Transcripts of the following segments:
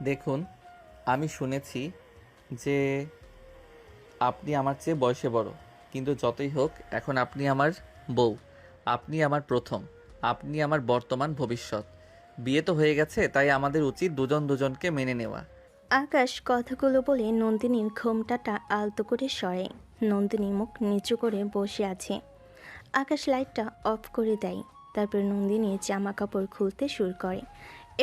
দেখুন, আমি শুনেছি যে আপনি আমার চেয়ে বয়সে বড়, কিন্তু যতই হোক এখন আপনি আমার বউ। আপনি আমার প্রথম, আপনি আমার বর্তমান ভবিষ্যৎ। বিয়ে তো হয়ে গেছে, তাই আমাদের উচিত দুজন দুজনকে মেনে নেওয়া। আকাশ কথাগুলো বলে নন্দিনীর ঘোমটাটা আলতো করে সরে। নন্দিনী মুখ নিচু করে বসে আছে। আকাশ লাইটটা অফ করে দেয়। তারপর নন্দিনী জামা কাপড় খুলতে শুরু করে।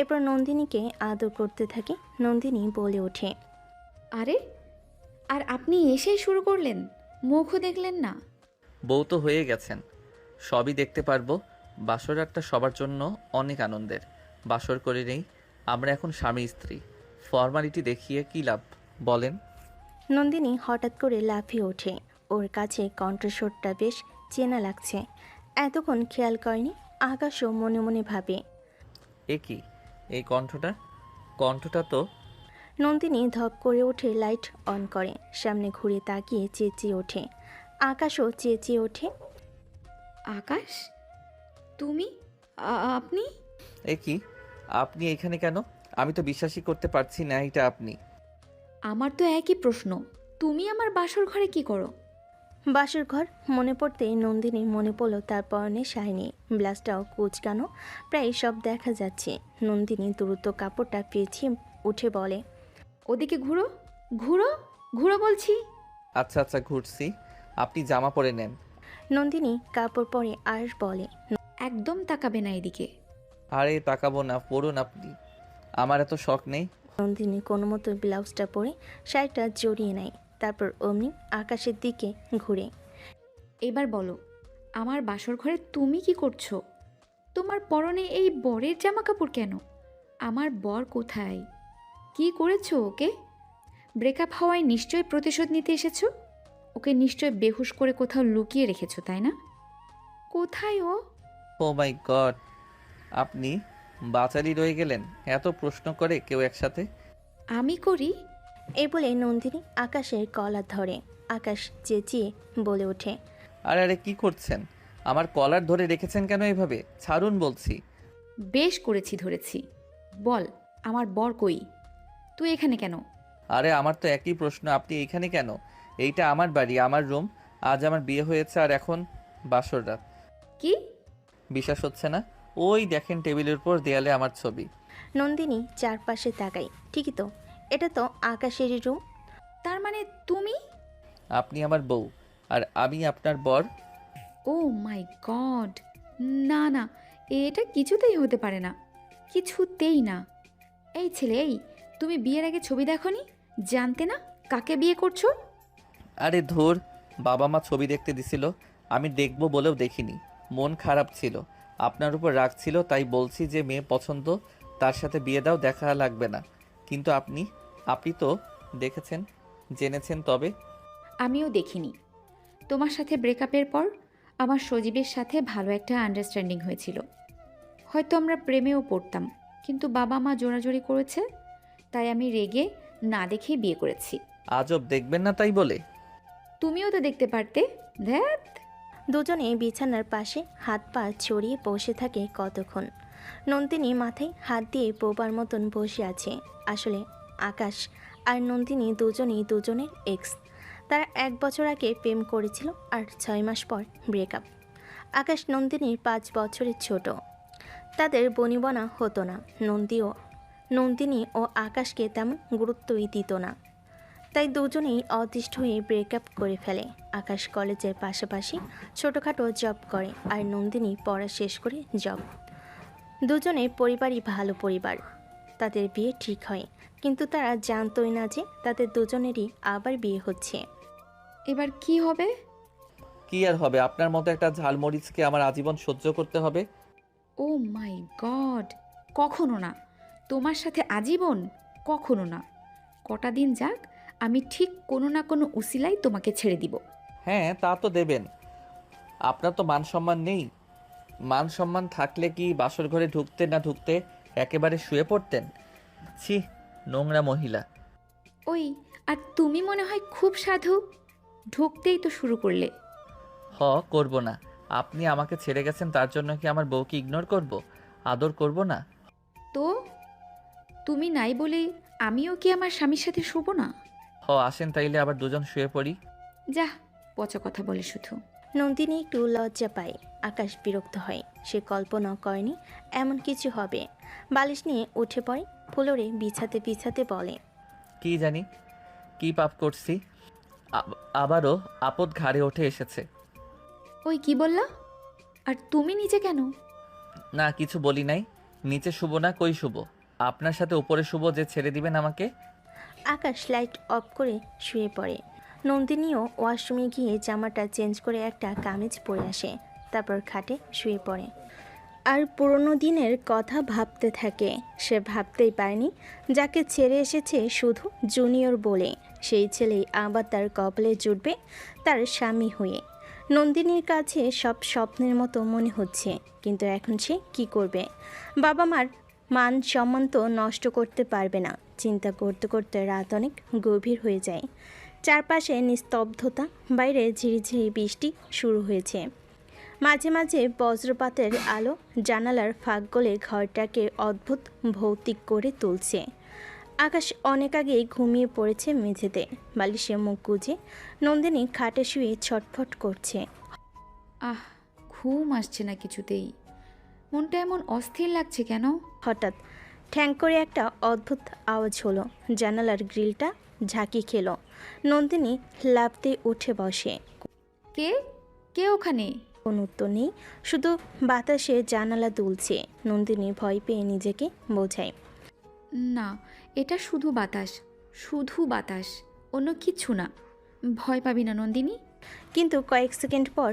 এরপর নন্দিনীকে আদর করতে থাকে। নন্দিনী বলে ওঠে, আরে, আর আপনি এসেই শুরু করলেন? মুখও দেখলেন না? বউ তো হয়ে গেছেন, সবই দেখতে পারবো। বাসর রাতটা সবার জন্য অনেক আনন্দের। বাসর করে নেই, আমরা এখন স্বামী স্ত্রী। ফর্মালিটি দেখিয়ে কী লাভ বলেন? নন্দিনী হঠাৎ করে লাফিয়ে ওঠে। ওর কাছে কণ্ঠস্বরটা বেশ চেনা লাগছে। এতক্ষণ খেয়াল করেনি। আকাশও মনে মনে ভাবে। এ কি, এই কণ্ঠটা? কণ্ঠটা তো নন্দিনী ধপ করে উঠে লাইট অন করে। সামনে ঘুরে তাকিয়ে চেঁচিয়ে ওঠে। আকাশও চেঁচিয়ে ওঠে। আকাশ, তুমি? আপনি? এ কি, আপনি এখানে কেন? আমি তো বিশ্বাসই করতে পারছি না এটা আপনি। আমার তো একই প্রশ্ন। তুমি আমার বাসর ঘরে কি করো? বাসর ঘর মনে পড়তেই নন্দিনী মনে পড়ল তার পরনে শাইনি ব্লাউজটাও কুচকানো, প্রায় সব দেখা যাচ্ছে। নন্দিনী দ্রুত কাপড়টা পেঁচিয়ে উঠে বলে, ওদিকে ঘুরো, ঘুরো, ঘুরো বলছি। আচ্ছা আচ্ছা, ঘুরছি। আপনি জামা পরে নেন। নন্দিনী কাপড় পরে আর বলে, একদম তাকাবে না এদিকে। আরে তাকাবো না, পরুন আপনি। আমার এত শখ নেই। নন্দিনী কোনো মতো ব্লাউজটা পরে শাড়িটা জড়িয়ে নেয়। তারপর অমনি আকাশের দিকে ঘুরে। এবার বলো, আমার বাসর ঘরে তুমি কি করছো? তোমার পরনে এই বরের জামা কাপড় কেন? আমার বর কোথায়? কি করেছো ওকে? ব্রেকআপ হওয়ায় নিশ্চয় প্রতিশোধ নিতে এসেছো। ওকে নিশ্চয় বেহুশ করে কোথাও লুকিয়ে রেখেছো, তাই না? কোথায় ও? ও মাই গড, আপনি বাচালি রয়ে গেলেন এত প্রশ্ন করে কেউ একসাথে। আমি করি? এই বলে নন্দিনী আকাশের কলার ধরে। আকাশ চেঁচিয়ে বলে ওঠে, আরে আরে, কি করছেন? আমার কলার ধরে রেখেছেন কেন এভাবে? ছাড়ুন বলছি। বেশ করেছি, ধরেছি। বল, আমার বর কই? তুই এখানে কেন? আরে আমার তো একই প্রশ্ন, আপনি এইখানে কেন? এইটা আমার বাড়ি, আমার রুম। আজ আমার বিয়ে হয়েছে আর এখন বাসর রাত। কি? বিশ্বাস হচ্ছে না? ওই দেখেন টেবিলের উপর দেয়ালে আমার ছবি। নন্দিনী চারপাশে তাকাই। ঠিকই তো, এটা তো আকাশেরই রুম। তার মানে তুমি? আপনি আমার বউ আর আমি আপনার বর। ও মাই গড! না না, এটা কিছুতেই হতে পারে না, কিছুতেই না। এই ছেলে, এই, তুমি বিয়ের আগে ছবি দেখোনি? জানতে না কাকে বিয়ে করছো? আরে ধুর, বাবা মা ছবি দেখতে দিছিল, আমি দেখবো বলেও দেখিনি। মন খারাপ ছিল, আপনার উপর রাগ ছিল, তাই বলছি যে মেয়ে পছন্দ, তার সাথে বিয়ে দাও, দেখা লাগবে না। কিন্তু আপনি আপনি তো দেখেছেন, জেনেছেন তবে। আমিও দেখিনি। তোমার সাথে ব্রেকআপের পর আমার সজীবের সাথে ভালো একটা আন্ডারস্ট্যান্ডিং হয়েছিল। হয়তো আমরা প্রেমেও পড়তাম, কিন্তু বাবা মা জোরাজোরি করেছে, তাই আমি রেগে না দেখেই বিয়ে করেছি। আজব, দেখবেন না তাই বলে। তুমিও তো দেখতে পারতে। ধ্যাত। দুজনে বিছানার পাশে হাত পা ছড়িয়ে বসে থাকে কতক্ষণ। নন্দিনী মাথায় হাত দিয়ে বোবার মতন বসে আছে। আসলে আকাশ আর নন্দিনী দুজনেই দুজনের এক্স। তারা 1 বছর আগে প্রেম করেছিল আর 6 মাস পর ব্রেকআপ। আকাশ নন্দিনীর 5 বছরের ছোট। তাদের বনিবনা হতো না। নন্দিনী ও আকাশকে তেমন গুরুত্বই দিত না। তাই দুজনেই অতিষ্ঠ হয়ে ব্রেকআপ করে ফেলে। আকাশ কলেজের পাশাপাশি ছোটোখাটো জব করে আর নন্দিনী পড়া শেষ করে জব। দুজনের পরিবারই ভালো পরিবার। তাদের বিয়ে ঠিক হয়, কিন্তু তারা জানতই না যে তাদের দুজনেরই আবার বিয়ে হচ্ছে। এবার কি হবে? কি আর হবে, আপনার মতো একটা ঝালমরিচকে আমার আজীবন সহ্য করতে হবে। ও মাই গড! কখনো না। তোমার সাথে আজীবন? কখনো না। কটা দিন যাক, আমি ঠিক কোনো না কোনো উসিলাই তোমাকে ছেড়ে দিব। হ্যাঁ, তা তো দেবেন। আপনার তো মান সম্মান নেই। মান সম্মান থাকলে কি বাসর ঘরে ঢুকতে না ঢুকতে একেবারে শুয়ে পড়তেন? ছি, নোংরা মহিলা। ওই, আর তুমি মনে হয় খুব সাধু। ঢুকতেই তো শুরু করলে। করব না। আপনি আমাকে ছেড়ে গেছেন, তার জন্য কি আমার বউকে ইগনোর করব? আদর করব না? তো তুমি নাই বলে আমিও কি আমার স্বামীর সাথে শুব না? আসেন তাইলে আবার দুজন শুয়ে পড়ি। যা, পচা কথা বলে শুধু। নন্দিনী একটু লজ্জা পায়। আকাশ বিরক্ত হয়। সে কল্পনা করেনি এমন কিছু হবে। বালিশ নিয়ে উঠে পড়ে, ফ্লোরে বিছাতে বিছাতে বলে, কি জানি কি পাপ করছি, আবারও আপদ ঘাড়ে উঠে এসেছে। ওই কি বললা? আর তুমি নিচে কেন? না কিছু বলি নাই। নিচে শুবো না, কই শুবো? আপনার সাথে উপরে শুবো যে ছেড়ে দিবেন আমাকে। আকাশ লাইট অফ করে শুয়ে পড়ে। নন্দিনীও ওয়াশরুমে গিয়ে জামাটা চেঞ্জ করে একটা কামিজ পরে আসে, তারপর খাটে শুয়ে পড়ে। আর পুরনো দিনের কথা ভাবতে থাকে। সে ভাবতেই পারেনি যাকে ছেড়ে এসেছে শুধু জুনিয়র বলে, সেই ছেলেই আবার তার কপালে জুটবে তার স্বামী হয়ে। নন্দিনীর কাছে সব স্বপ্নের মতো মনে হচ্ছে, কিন্তু এখন সে কী করবে? বাবা মার মান সম্মান তো নষ্ট করতে পারবে না। চিন্তা করতে করতে রাত অনেক গভীর হয়ে যায়। চারপাশে নিস্তব্ধতা, বাইরে ঝিরিঝিরি বৃষ্টি শুরু হয়েছে। মাঝে মাঝে বজ্রপাতের আলো জানালার ফাঁক গলে ঘরটাকে অদ্ভুত ভৌতিক করে তুলছে। আকাশ অনেক আগেই ঘুমিয়ে পড়েছে মেঝেতে, বালিশে মুখ গুজে। নন্দিনী খাটে শুয়ে ছটফট করছে। আহ, ঘুম আসছে না কিছুতেই। মনটা এমন অস্থির লাগছে কেন? হঠাৎ ঠ্যাং করে একটা অদ্ভুত আওয়াজ হলো। জানালার গ্রিলটা ঝাঁকি খেলো। নন্দিনী লাফ দিয়ে উঠে বসে। কে কে ওখানে? কোনো উত্তর নেই, শুধু বাতাসে জানালা দুলছে। নন্দিনী ভয় পেয়ে নিজেকে বোঝায়, না, এটা শুধু বাতাস, শুধু বাতাস, অন্য কিছু না। ভয় পাবি না নন্দিনী। কিন্তু কয়েক সেকেন্ড পর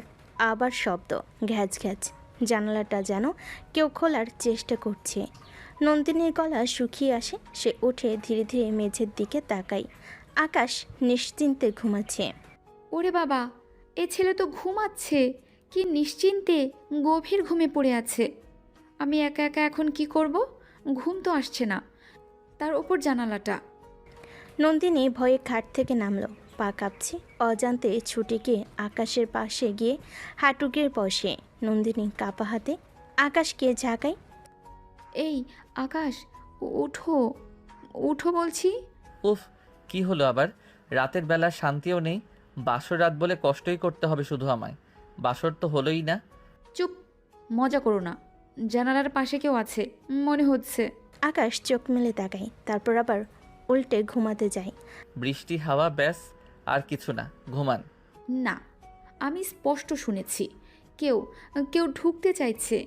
আবার শব্দ, ঘ্যাচ ঘ্যাচ। জানালাটা যেন কেউ খোলার চেষ্টা করছে। নন্দিনীর গলা শুকিয়ে আসে। সে উঠে ধীরে ধীরে মেঝের দিকে তাকায়। আকাশ নিশ্চিন্তে ঘুমাচ্ছে। ওরে বাবা, এ ছেলে তো ঘুমাচ্ছে। কি নিশ্চিন্তে গভীর ঘুমে পড়ে আছে। আমি একা একা এখন কি করব? ঘুম তো আসছে না, তার ওপর জানালাটা। নন্দিনী ভয়ে খাট থেকে নামলো, পা কাঁপছে। অজান্তে ছুটে গিয়ে আকাশের পাশে গিয়ে হাঁটু গেড়ে বসে। নন্দিনী কাঁপা হাতে আকাশকে ঝাঁকায়। এই আকাশ, উঠো, উঠো বলছি। উফ, কি হলো আবার? রাতের বেলা শান্তিও নেই। বাসর রাত বলে কষ্টই করতে হবে শুধু আমায়। বাসর তো হলোই না। চুপ, মজা করো না। জানালার পাশে কেউ আছে মনে হচ্ছে। আকাশ চোখ মেলে তাকায়, তারপর আবার উল্টে ঘুমাতে যায়। বৃষ্টি হাওয়া, ব্যাস, আর কিছু না, ঘুমান। না, আমি স্পষ্ট শুনেছি কেউ কেউ ঢুকতে চাইছে।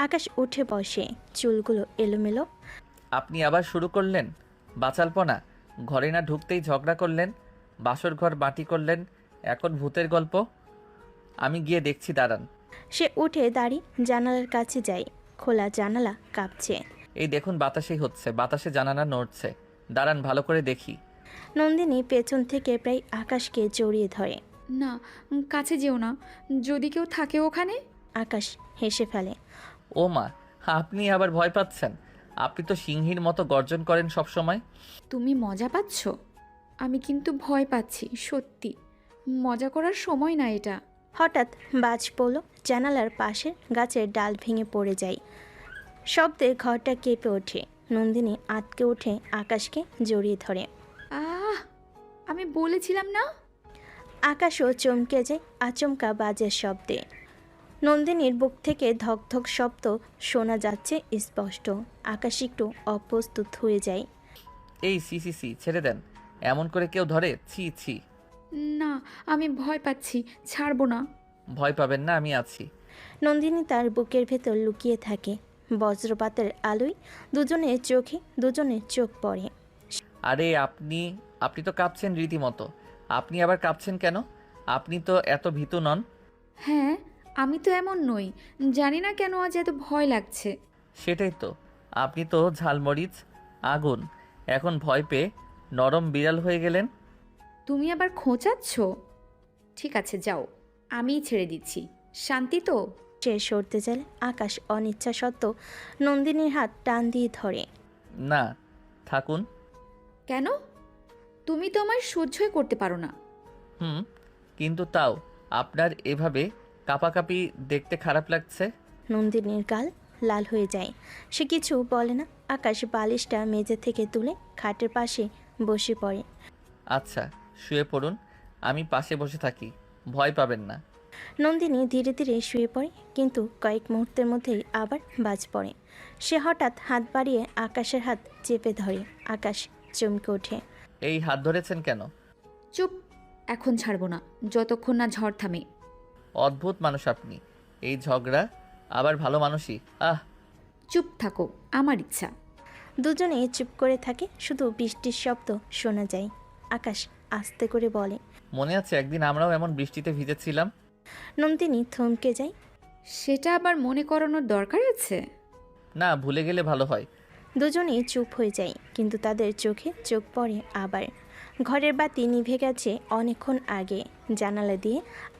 আকাশ উঠে বসে, চুলগুলো এলোমেলো। আপনি আবার শুরু করলেন বাচালপনা। ঘরে না ঢুকতেই ঝগড়া করলেন, বাসর ঘর মাটি করলেন, এখন ভূতের গল্প। আমি গিয়ে দেখছি, দাঁড়ান। সে উঠে দাঁড়িয়ে জানালার কাছে যায়। খোলা জানালা কাঁপছে। এই দেখুন, বাতাসেই হচ্ছে, বাতাসে জানালা নড়ছে। দাঁড়ান, ভালো করে দেখি। নন্দিনী পেছন থেকে প্রায় আকাশকে জড়িয়ে ধরে। না, কাছে যেও না, যদি কেউ থাকে ওখানে। আকাশ হেসে ফেলে। ও মা, আপনি আবার ভয় পাচ্ছেন? আপনি তো সিংহীর মতো গর্জন করেন সব সময়। তুমি মজা পাচ্ছ? আমি কিন্তু ভয় পাচ্ছি, সত্যি। মজা করার সময় না এটা। হঠাৎ বাজ পড়ল। জানালার পাশের গাছের ডাল ভেঙে পড়ে যায়। শব্দে ঘরটা কেঁপে ওঠে। নন্দিনী আটকে উঠে আকাশকে জড়িয়ে ধরে। আহ, আমি বলেছিলাম না। আকাশও চমকে যায় আচমকা বাজের শব্দে। নন্দিনীর বুক থেকে ধকধক শব্দ শোনা যাচ্ছে স্পষ্ট। আকাশ একটু অপ্রস্তুত হয়ে যায়। এই সি সি সি, ছেড়ে দেন। এমন করে কেউ ধরে? ছি ছি। না, আমি ভয় পাচ্ছি, ছাড়বো না। ভয় পাবেন না, আমি আছি। নন্দিনী তার বুকের ভেতর লুকিয়ে থাকে। বজ্রপাতের আলোয় দুজনের চোখ পড়ে। আরে আপনি আপনি তো কাঁপছেন রীতিমতো। আপনি আবার কাঁপছেন কেন? আপনি তো এত ভীতু নন। হ্যাঁ, আমি তো এমন নই। জানি না কেন আজ এত ভয় লাগছে। সেটাই তো, আপনি তো ঝালমরিচ, আগুন। এখন ভয় পেয়ে নরম বিড়াল হয়ে গেলেন। তুমি আবার খোঁচাচ্ছ? ঠিক আছে, যাও, আমিই ছেড়ে দিচ্ছি। শান্তি তো? সে সরতে চাইলে আকাশ অনিচ্ছা সত্ত্বেও নন্দিনীর হাত টান দিয়ে ধরে। না, থাকুন। কেন? তুমি তো আমায় সহ্যই করতে পারো না। কিন্তু তাও আপনার এভাবে কাঁপাকাঁপি দেখতে খারাপ লাগছে। নন্দিনীর গাল লাল হয়ে যায়। সে কিছু বলে না। আকাশ বালিশটা মেঝে থেকে তুলে খাটের পাশে বসে পড়ে। আচ্ছা, শুয়ে পড়ুন, আমি পাশে বসে থাকি, ভয় পাবেন না। নন্দিনী ধীরে ধীরে শুয়ে পড়ে, কিন্তু কয়েক মুহূর্তের মধ্যেই আবার বাজ পড়ে। সে হঠাৎ হাত বাড়িয়ে আকাশের হাত চেপে ধরে। আকাশ চমকে ওঠে। এই হাত ধরেছেন কেন? চুপ, এখন ছাড়বো না যতক্ষণ না ঝড় থামে। অদ্ভুত মানুষ আপনি, এই ঝগড়া আবার ভালো মানুষই। চুপ থাকো, আমার ইচ্ছা। দুজনে চুপ করে থাকে, শুধু বৃষ্টির শব্দ শোনা যায়। আকাশ আস্তে করে বলে, মনে আছে একদিন আমরাও এমন বৃষ্টিতে ভিজেছিলাম? নন্দিনী থমকে যায়। সেটা আবার মনে করানোর দরকার আছে? না, ভুলে গেলে ভালো হয়। দুজনেই চুপ হয়ে যায়, কিন্তু তাদের চোখে চোখ পড়ে আবার। ঘরের বাতি নিভে গেছে অনেকক্ষণ আগে। জানালা দিয়ে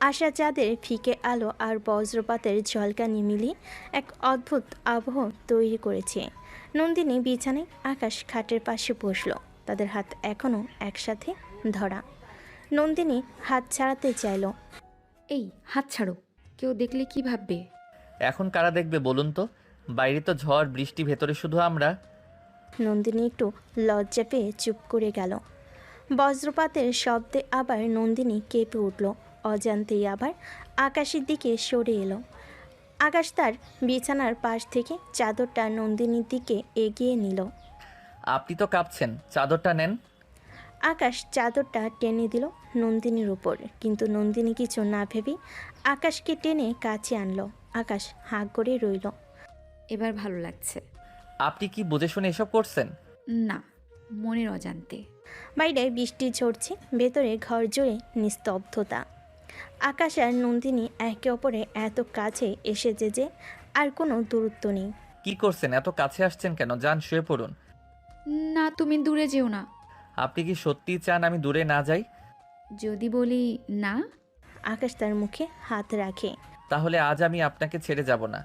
আসা চাঁদের ফিকে আলো আর বজ্রপাতের ঝলকানি মিলিয়ে এক অদ্ভুত আবহ তৈরি করেছে। নন্দিনী বিছানায়, আকাশ খাটের পাশে বসলো। তাদের হাত এখনও একসাথে ধরা। নন্দিনী হাত ছাড়াতে চাইল। এই হাত ছাড়ো, কেউ দেখলে কি ভাববে? এখন কারা দেখবে বলুন তো? বাইরে তো ঝড় বৃষ্টি, ভেতরে শুধু আমরা। নন্দিনী একটু লজ্জা পেয়ে চুপ করে গেল। বজ্রপাতের শব্দে আবার নন্দিনী কেঁপে উঠল। অজান্তেই আবার আকাশের দিকে সরে এলো। আকাশ তার বিছানার পাশ থেকে চাদরটা নন্দিনীর দিকে এগিয়ে নিল। আপনি তো কাঁপছেন, চাদরটা নেন। আকাশ চাদরটা টেনে দিল নন্দিনীর উপর, কিন্তু নন্দিনী কিছু না ভেবেই আকাশকে টেনে কাছে আনলো। আকাশ হাঁ করে রইল। এবার ভালো লাগছে? আপনি কি বুঝে শুনে এসব করছেন? না, মনের অজান্তে। বাইরে বৃষ্টি ঝরছে, ভেতরে ঘর জুড়ে নিস্তব্ধতা। আকাশ আর নন্দিনী একে অপরে এত কাছে এসেছে যে আর কোনো দূরত্ব নেই। কি করছেন? এত কাছে আসছেন কেন? যান, শুয়ে পড়ুন। না, তুমি দূরে যেও না। আপনি কি সত্যিই চান আমি দূরে না যাই? যদি বলি না? আকাশ তার মুখে হাত রাখে। তাহলে আজ আমি আপনাকে ছেড়ে যাব না।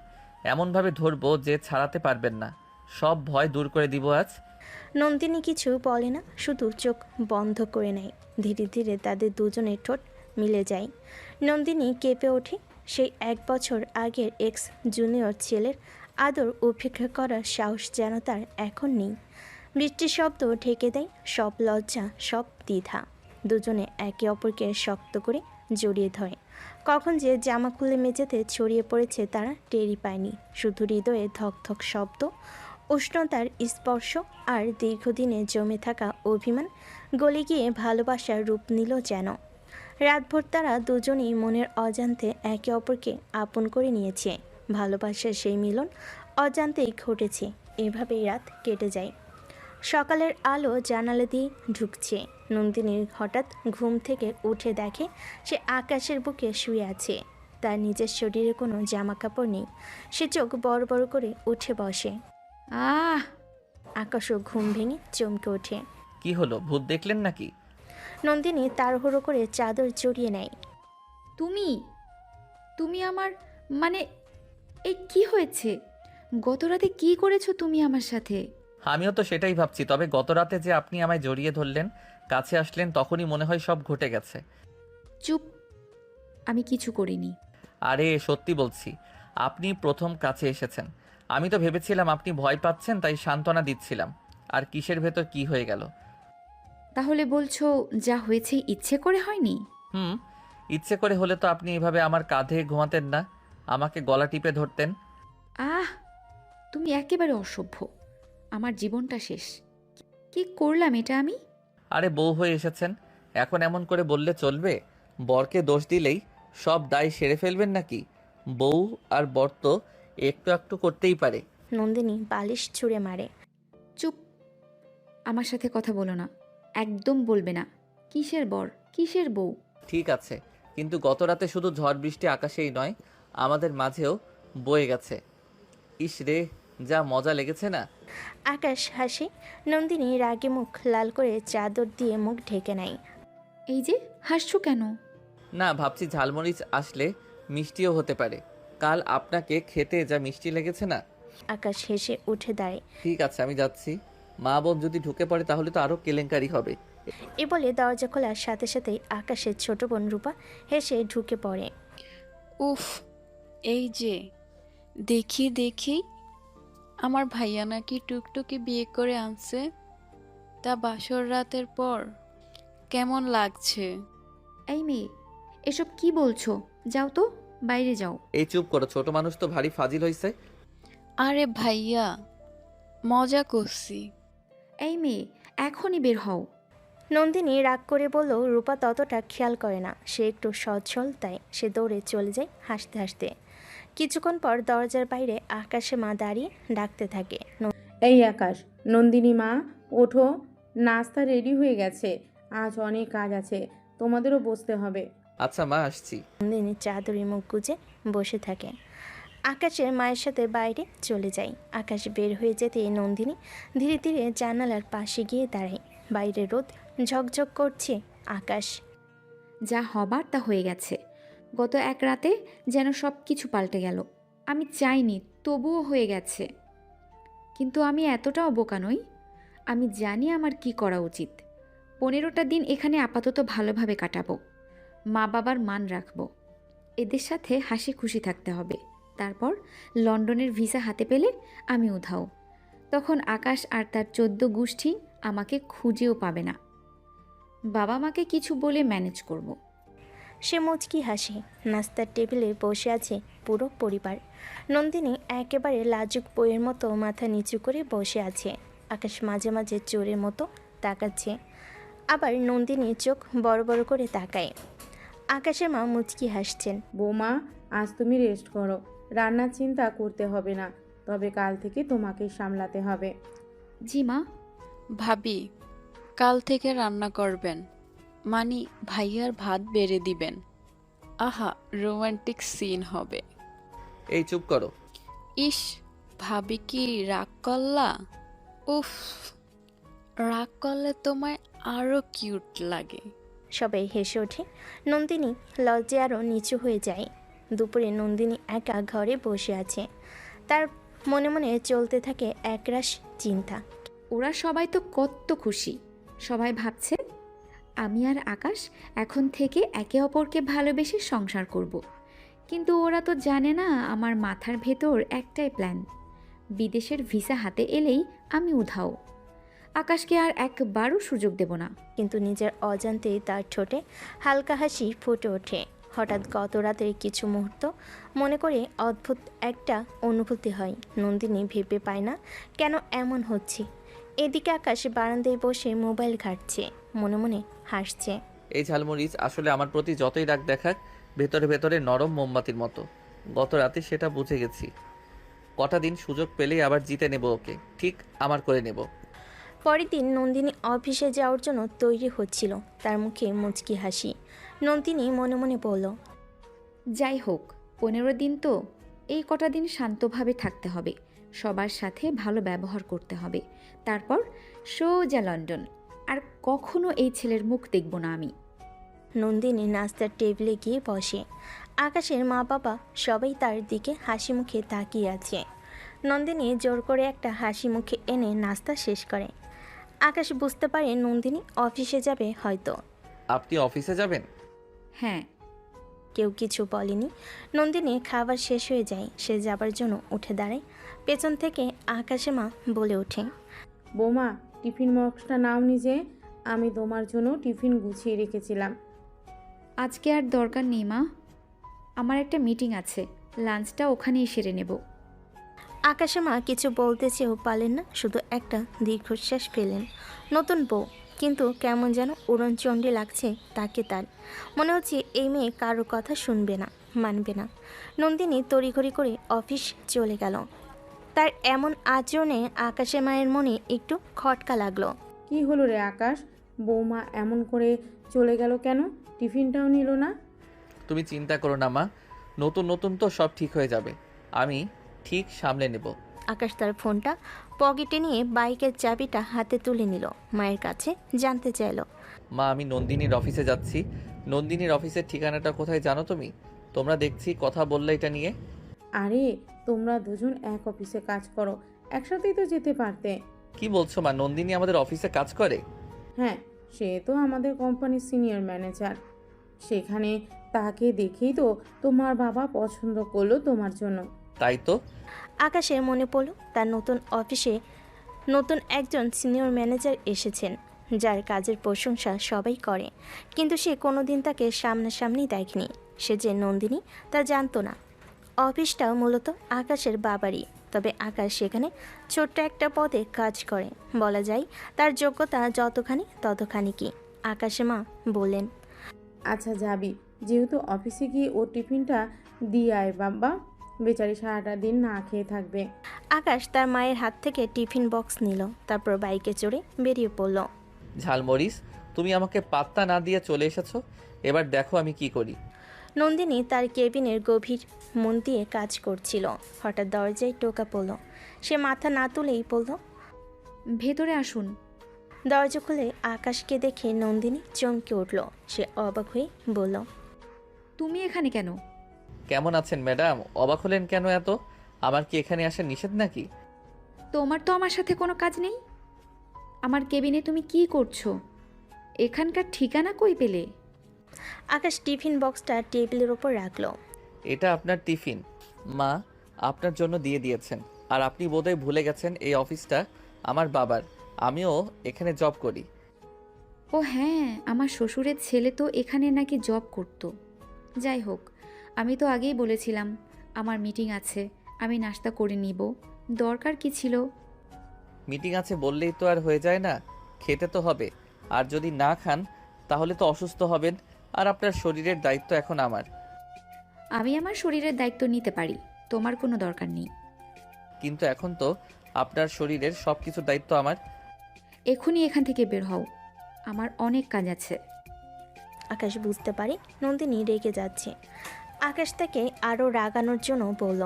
এমনভাবে ধরবো যে ছাড়াতে পারবেন না। সব ভয় দূর করে দিব আজ। নন্দিনী কিছু বলে না, শুধু চোখ বন্ধ করে নেয়। ধীরে ধীরে তাদের দুজনের ঠোঁট মিলে যায়। নন্দিনী কেঁপে ওঠে। সেই 1 বছর আগের এক্স জুনিয়র ছেলের আদর উপেক্ষা করার সাহস যেন তার এখন নেই। বৃষ্টির শব্দ ঢেকে দেয় সব লজ্জা, সব দ্বিধা। দুজনে একে অপরকে শক্ত করে জড়িয়ে ধরে। কখন যে জামা খুলে মেঝেতে ছড়িয়ে পড়েছে তারা টেরই পায়নি। শুধু হৃদয়ে ধকধক শব্দ, উষ্ণতার স্পর্শ আর দীর্ঘদিনে জমে থাকা অভিমান গলে গিয়ে ভালোবাসার রূপ নিল যেন। রাতভর তারা দুজনেই মনের অজান্তে একে অপরকে আপন করে নিয়েছে। ভালোবাসার সেই মিলন অজান্তেই ঘটেছে। এভাবেই রাত কেটে যায়। সকালের আলো জানালা দিয়ে ঢুকছে। নন্দিনীর হঠাৎ ঘুম থেকে উঠে দেখে সে আকাশের বুকে শুয়ে আছে। তার নিজের শরীরে কোনো জামা কাপড় নেই। সে চোখ বড় বড় করে উঠে বসে। আহ! আকাশও ঘুম ভেঙে চমকে ওঠে। কি হলো, ভূত দেখলেন নাকি? নন্দিনী তাড়াহুড়ো করে চাদর জড়িয়ে নেয়। তুমি তুমি আমার মানে, এই কি হয়েছে? গত রাতে কি করেছো তুমি আমার সাথে? আমিও তো সেটাই ভাবছি। তবে গত রাতে যে আপনি আমায় জড়িয়ে ধরলেন, কাছে আসলেন, তখনই মনে হয় সব ঘটে গেছে। চুপ, আমি কিছু করিনি। আরে সত্যি বলছি, আপনি প্রথম কাছে এসেছেন। আমি তো ভেবেছিলাম আপনি ভয় পাচ্ছেন, তাই সান্ত্বনা দিচ্ছিলাম। আর কিসের ভেতর কি হয়ে গেল? তাহলে বলছো যা হয়েছে ইচ্ছে করে হয়নি? ইচ্ছে করে হলে তো আপনি এভাবে আমার কাঁধে ঘুমাতেন না, আমাকে গলা টিপে ধরতেন। আহ! তুমি একেবারে অসভ্য। আমার জীবনটা শেষ। কি করলাম এটা আমি? আরে বউ হয়ে এসেছেন, এখন এমন করে বললে চলবে? বরকে দোষ দিলেই সব দায় সেরে ফেলবেন নাকি? বউ আর বর তো একটু একটু করতেই পারে। নন্দিনী বালিশ ছুঁড়ে মারে। চুপ, আমার সাথে কথা বলো না, একদম বলবে না। কিসের বর, কিসের বউ? ঠিক আছে, কিন্তু গত রাতে শুধু ঝড় বৃষ্টি আকাশেই নয়, আমাদের মাঝেও বয়ে গেছে। ইস রে, যা মজা লেগেছে না? আকাশ হাসে। নন্দিনী রাগে মুখ লাল করে চাদর দিয়ে মুখ ঢেকে নেয়। এই যে হাসছো কেন? না, ভাবছি ঝালমরিচ আসলে মিষ্টিও হতে পারে। কাল আপনাকে খেতে যা মিষ্টি লেগেছে না। আকাশ হেসে উঠে দাঁড়ায়। ঠিক আছে, আমি যাচ্ছি। মা বোন যদি ঢুকে পড়ে তাহলে তো আরও কেলেঙ্কারি হবে। এ বলে দরজা খোলার সাথে সাথেই আকাশের ছোট বোন রূপা হেসে ঢুকে পড়ে। উফ, এই যে দেখি দেখি আমার ভাইয়া নাকি টুকটুকি বিয়ে করে আনছে, তা বাসর রাতের পর কেমন লাগছে? এই মেয়ে, এসব কি বলছো? যাও তো, বাইরে যাও। এই চুপ করো, ছোট মানুষ তো ভারী ফাজিল হইছে। আরে ভাইয়া, মজা করছি। এই মেয়ে, এখনই বের হও। নন্দিনী রাগ করে বলল, রূপা ততটা খেয়াল করে না, সে একটু সচ্ছল, তাই সে দৌড়ে চলে যায় হাসতে হাসতে। কিছুক্ষণ পর দরজার বাইরে আকাশে মা দাঁড়িয়ে ডাকতে থাকে, এই আকাশ, নন্দিনী মা, ওঠো, নাস্তা রেডি হয়ে গেছে, আজ অনেক কাজ আছে, তোমাদেরও বসতে হবে। আচ্ছা মা, আসছি। নন্দিনী চাদরে মুখ গুজে বসে থাকে। আকাশের মায়ের সাথে বাইরে চলে যায়। আকাশ বের হয়ে যেতে নন্দিনী ধীরে ধীরে জানালার পাশে গিয়ে দাঁড়ায়। বাইরে রোদ ঝকঝক করছে। আকাশ যা হবার তা হয়ে গেছে। গত এক রাতে যেন সব কিছু পাল্টে গেল। আমি চাইনি, তবুও হয়ে গেছে। কিন্তু আমি এতটাও বোকা নই। আমি জানি আমার কি করা উচিত। 15টা দিন এখানে আপাতত ভালোভাবে কাটাবো, মা বাবার মান রাখবো, এদের সাথে হাসি খুশি থাকতে হবে। তারপর লন্ডনের ভিসা হাতে পেলে আমি উধাও। তখন আকাশ আর তার 14 গোষ্ঠী আমাকে খুঁজেও পাবে না। বাবা মাকে কিছু বলে ম্যানেজ করব। সে মুচকি হাসে। নাস্তার টেবিলে বসে আছে পুরো পরিবার। নন্দিনী একেবারে লাজুক বইয়ের মতো মাথা নিচু করে বসে আছে। আকাশ মাঝে মাঝে চোরের মতো তাকাচ্ছে, আবার নন্দিনী চোখ বড় বড় করে তাকায়। আকাশের মা মুচকি হাসছেন। বৌমা, আজ তুমি রেস্ট করো, রান্নার চিন্তা করতে হবে না, তবে কাল থেকে তোমাকেই সামলাতে হবে। জি মা। ভাবি, কাল থেকে রান্না করবেন, মানে ভাইয়ার ভাত বেড়ে দিবেন। আহা, রোমান্টিক সিন হবে। এই চুপ করো। ইস, ভাবি কি রাগ করলা? উফ, রাগ করলে তোমায় আরো কিউট লাগে। সবাই হেসে ওঠে। নন্দিনী লজ্জায় আরও নিচু হয়ে যায়। দুপুরে নন্দিনী একা ঘরে বসে আছে। তার মনে মনে চলতে থাকে একরাশ চিন্তা। ওরা সবাই তো কত খুশি। সবাই ভাবছে আমি আর আকাশ এখন থেকে একে অপরকে ভালোবেসে সংসার করব। কিন্তু ওরা তো জানে না আমার মাথার ভেতর একটাই প্ল্যান। বিদেশের ভিসা হাতে এলেই আমি উধাও। আকাশকে আর একবারও সুযোগ দেব না। কিন্তু নিজের অজান্তেই তার ঠোঁটে হালকা হাসি ফুটে ওঠে। হঠাৎ গত রাতের কিছু মুহূর্ত মনে করে অদ্ভুত একটা অনুভূতি হয়। নন্দিনী ভেবে পায় না কেন এমন হচ্ছে। এদিকে আকাশ বারান্দায় বসে মোবাইল ঘাঁটছে, মনে মনে হাসছে। এই ঝালমরিচ আসলে আমার প্রতি যতই রাগ দেখাক, ভেতরে ভেতরে নরম মোমবাতির মতো। গত রাতে সেটা বুঝে গেছি। কটা দিন সুযোগ পেলেই আবার জিতে নেব ওকে, ঠিক আমার করে নেব। পরের দিন নন্দিনী অফিসে যাওয়ার জন্য তৈরি হচ্ছিল। তার মুখে মুচকি হাসি। নন্দিনী মনে মনে বলল, যাই হোক, 15 দিন তো, এই কটা দিন শান্তভাবে থাকতে হবে, সবার সাথে ভালো ব্যবহার করতে হবে। তারপর সোজা লন্ডন। আর কখনো এই ছেলের মুখ দেখব না আমি। নন্দিনী নাস্তার টেবিলে গিয়ে বসে। আকাশের মা বাবা সবাই তার দিকে হাসি মুখে তাকিয়ে আছে। নন্দিনী জোর করে একটা হাসি মুখে এনে নাস্তা শেষ করে। আকাশ বুঝতে পারে নন্দিনী অফিসে যাবে হয়তো। আপনি অফিসে যাবেন? হ্যাঁ। কেউ কিছু বলেনি। নন্দিনী খাবার শেষ হয়ে যায়। সে যাবার জন্য উঠে দাঁড়ায়। পেছন থেকে আকাশে মা বলে ওঠে, বৌমা, টিফিন বক্সটা নাও নিজে, আমি তোমার জন্য টিফিন গুছিয়ে রেখেছিলাম। আজকে আর দরকার নেই মা, আমার একটা মিটিং আছে, লাঞ্চটা ওখানেই সেরে নেব। আকাশে মা কিছু বলতে চেয়েও পারলেন না, শুধু একটা দীর্ঘশ্বাস ফেলেন। নতুন বউ, কিন্তু কেমন যেন উড়নচণ্ডী লাগছে তাকে। তার মনে হচ্ছে এই মেয়ে কারো কথা শুনবে না, মানবে না। নন্দিনী তড়িঘড়ি করে অফিস চলে গেল। তার এমন আচরণে আকাশে মায়ের মনে একটু খটকা লাগলো। কি হলো রে আকাশ, বৌমা এমন করে চলে গেল কেন? টিফিনটাও নিল না? তুমি চিন্তা করো না মা, নতুন নতুন তো সব ঠিক হয়ে যাবে, আমি ঠিক সামলে নেব। আকাশ তার ফোনটা পকেটে নিয়ে বাইকের চাবিটা হাতে তুলে নিল। মায়ের কাছে জানতে চাইল, মা, আমি নন্দিনীর অফিসে যাচ্ছি। নন্দিনীর অফিসের ঠিকানাটা কোথায় জানো তুমি? তোমরা দেখছি কথা বললে এটা নিয়ে। আরে, তোমরা দুজন এক অফিসে কাজ করো, একসাথেই তো যেতে পারতে। কি বলছো মা, নন্দিনী আমাদের অফিসে কাজ করে? হ্যাঁ, সে তো আমাদের কোম্পানির সিনিয়র ম্যানেজার। সেখানে তাকে দেখেই তো তোমার বাবা পছন্দ করলো তোমার জন্য। তাই তো। আকাশের মনে পড়ল তার নতুন অফিসে নতুন একজন সিনিয়র ম্যানেজার এসেছেন, যার কাজের প্রশংসা সবাই করে, কিন্তু সে কোনোদিন তাকে সামনাসামনি দেখেনি। সে যে নন্দিনী তা জানতো না। অফিসটাও মূলত আকাশের বাবারই, তবে আকাশ সেখানে ছোট্ট একটা পদে কাজ করে। বলা যায় তার যোগ্যতা যতখানি ততখানি কি। আকাশের মা বললেন, আচ্ছা যাবি, যেহেতু অফিসে গিয়ে ওর টিফিনটা দিয়ে আয় বাবা, বেচারি সারাটা দিন না খেয়ে থাকবে। আকাশ তার মায়ের হাত থেকে টিফিন বক্স নিল, তারপর বাইকে চড়ে বেরিয়ে পড়ল। ঝালমরিচ, তুমি আমাকে পাত্তা না দিয়ে চলে এসেছো। এবার দেখো আমি কি করি। নন্দিনী তার কেবিনের গভীর মন দিয়ে কাজ করছিল। হঠাৎ দরজায় টোকা পড়ল। সে মাথা না তুলেই বলল, ভেতরে আসুন। দরজা খুলে আকাশকে দেখে নন্দিনী চমকে উঠল। সে অবাক হয়ে বলল, তুমি এখানে কেন? কেমন আছেন ম্যাডাম? অবাক হলেন কেন এত? আমার কি এখানে আসা নিষেধ নাকি? তোমার তো আমার সাথে কোনো কাজ নেই। আমার কেবিনে তুমি কি করছো? এখানকার ঠিকানা কই পেলে? আকাশ টিফিন বক্সটা টেবিলের ওপর রাখলো। এটা আপনার টিফিন, মা আপনার জন্য দিয়ে দিয়েছেন। আর আপনি বোধহয় ভুলে গেছেন এই অফিসটা আমার বাবার। আমিও এখানে জব করি। ও হ্যাঁ, আমার শ্বশুরের ছেলে তো এখানে নাকি জব করতো। যাই হোক, আমি তো আগেই বলেছিলাম আমার মিটিং আছে, আমি নাস্তা করে নিব। দরকার কি ছিল? মিটিং আছে বললেই তো আর হয়ে যায় না, খেতে তো হবে। আর যদি না খান তাহলে তো অসুস্থ হবেন। আর আপনার শরীরের দায়িত্ব এখন আমার। আমি আমার শরীরের দায়িত্ব নিতে পারি, তোমার কোনো দরকার নেই। কিন্তু এখন তো আপনার শরীরের সব কিছুর দায়িত্ব আমার। এখনই এখান থেকে বের হও, আমার অনেক কাজ আছে। আকাশ বুঝতে পারে নন্দিনী রেগে যাচ্ছে। আকাশ তাকে আরও রাগানোর জন্য বলল,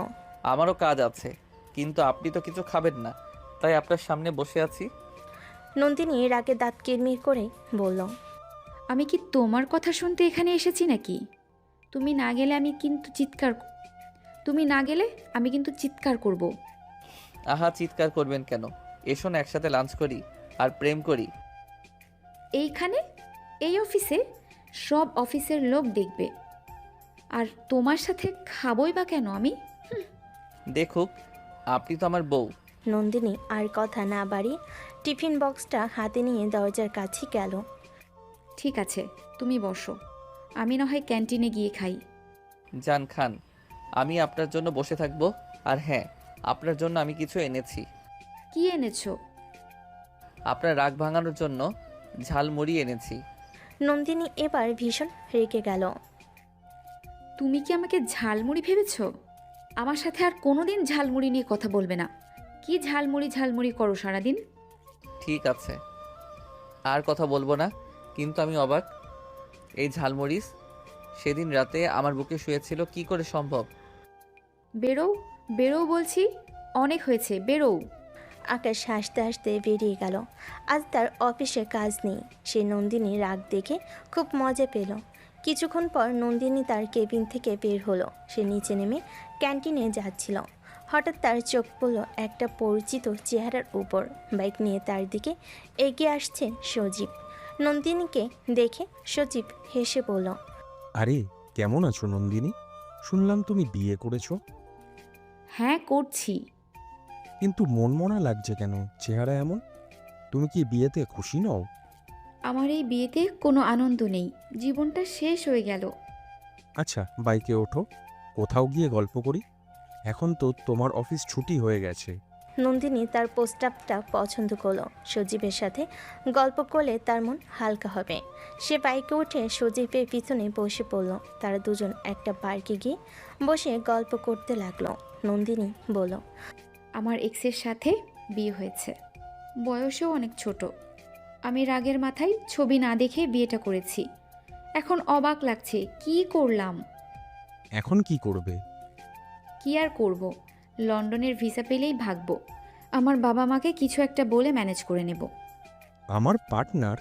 আমারও কাজ আছে, কিন্তু আপনি তো কিছু খাবেন না, তাই আপনার সামনে বসে আছি। নন্দিনী রাগে দাঁত কিরমির করে বলল, আমি কি তোমার কথা শুনতে এখানে এসেছি নাকি? তুমি না গেলে আমি কিন্তু চিৎকার করব। আহা, চিৎকার করবেন কেন? এসো না একসাথে লাঞ্চ করি আর প্রেম করি। এইখানে, এই অফিসে সব অফিসের লোক দেখবে। আর তোমার সাথে খাবই বা কেন আমি? দেখুক, আপনি তো আমার বউ। নন্দিনী আর কথা না বাড়িয়ে টিফিন বক্সটা হাতে নিয়ে দরজার কাছে গেল। ঠিক আছে, তুমি বসো, আমি না হয় ক্যান্টিনে গিয়ে খাই। জান খান, আমি আপনার জন্য বসে থাকবো। আর হ্যাঁ, আপনার জন্য আমি কিছু এনেছি। কি এনেছো? আপনার রাগ ভাঙানোর জন্য ঝালমুড়ি এনেছি। নন্দিনী এবার ভীষণ রেগে গেল। তুমি কি আমাকে ঝালমুড়ি ভেবেছো? আমার সাথে আর কোনোদিন ঝালমুড়ি নিয়ে কথা বলবে না। কি ঝালমুড়ি ঝালমুড়ি করো সারাদিন? ঠিক আছে, আর কথা বলবো না। কিন্তু আমি অবাক, এই ঝালমরিচ সেদিন রাতে আমার বুকে শুয়েছিল, কি করে সম্ভব? বেরো, বেরো বলছি, অনেক হয়েছে, বেরো। আকাশ হাসতে হাসতে বেরিয়ে গেল। আজ তার অফিসে কাজ নেই। সে নন্দিনী রাগ দেখে খুব মজা পেল। কিছুক্ষণ পর নন্দিনী তার কেবিন থেকে বের হলো। সে নিচে নেমে ক্যান্টিনে যাচ্ছিল। হঠাৎ তার চোখ পড়ল একটা পরিচিত চেহারার উপর। বাইক নিয়ে তার দিকে এগিয়ে আসছে সজীব। নন্দিনীকে দেখে সজীব হেসে বলল, আরে কেমন আছো নন্দিনী? শুনলাম তুমি বিয়ে করেছো, হ্যাঁ করছি। কিন্তু মনমনা লাগছে কেন? চেহারা এমন। তুমি কি বিয়েতে খুশি নও? আমার এই বিয়েতে কোনো আনন্দ নেই, জীবনটা শেষ হয়ে গেল। আচ্ছা বাইকে ওঠো, কোথাও গিয়ে গল্প করি। এখন তো তোমার অফিস ছুটি হয়ে গেছে। নন্দিনী তার প্রস্তাবটা পছন্দ করলো। সজীবের সাথে গল্প করলে তার মন হালকা হবে। সে বাইকে উঠে সজীবের পিছনে বসে পড়ল। তারা দুজন একটা পার্কে গিয়ে বসে গল্প করতে লাগলো। নন্দিনী বলল, আমার এক্সের সাথে বিয়ে হয়েছে, বয়সেও অনেক ছোট। আমি রাগের মাথায় ছবি না দেখে বিয়েটা করেছি। এখন অবাক লাগছে, কি করলাম? এখন কি করবে? কি আর করব, লন্ডনের ভিসা পেলেই ভাগবো। আমার বাবা মাকে কিছু একটা বলে ম্যানেজ করে নেব। আমার পার্টনার?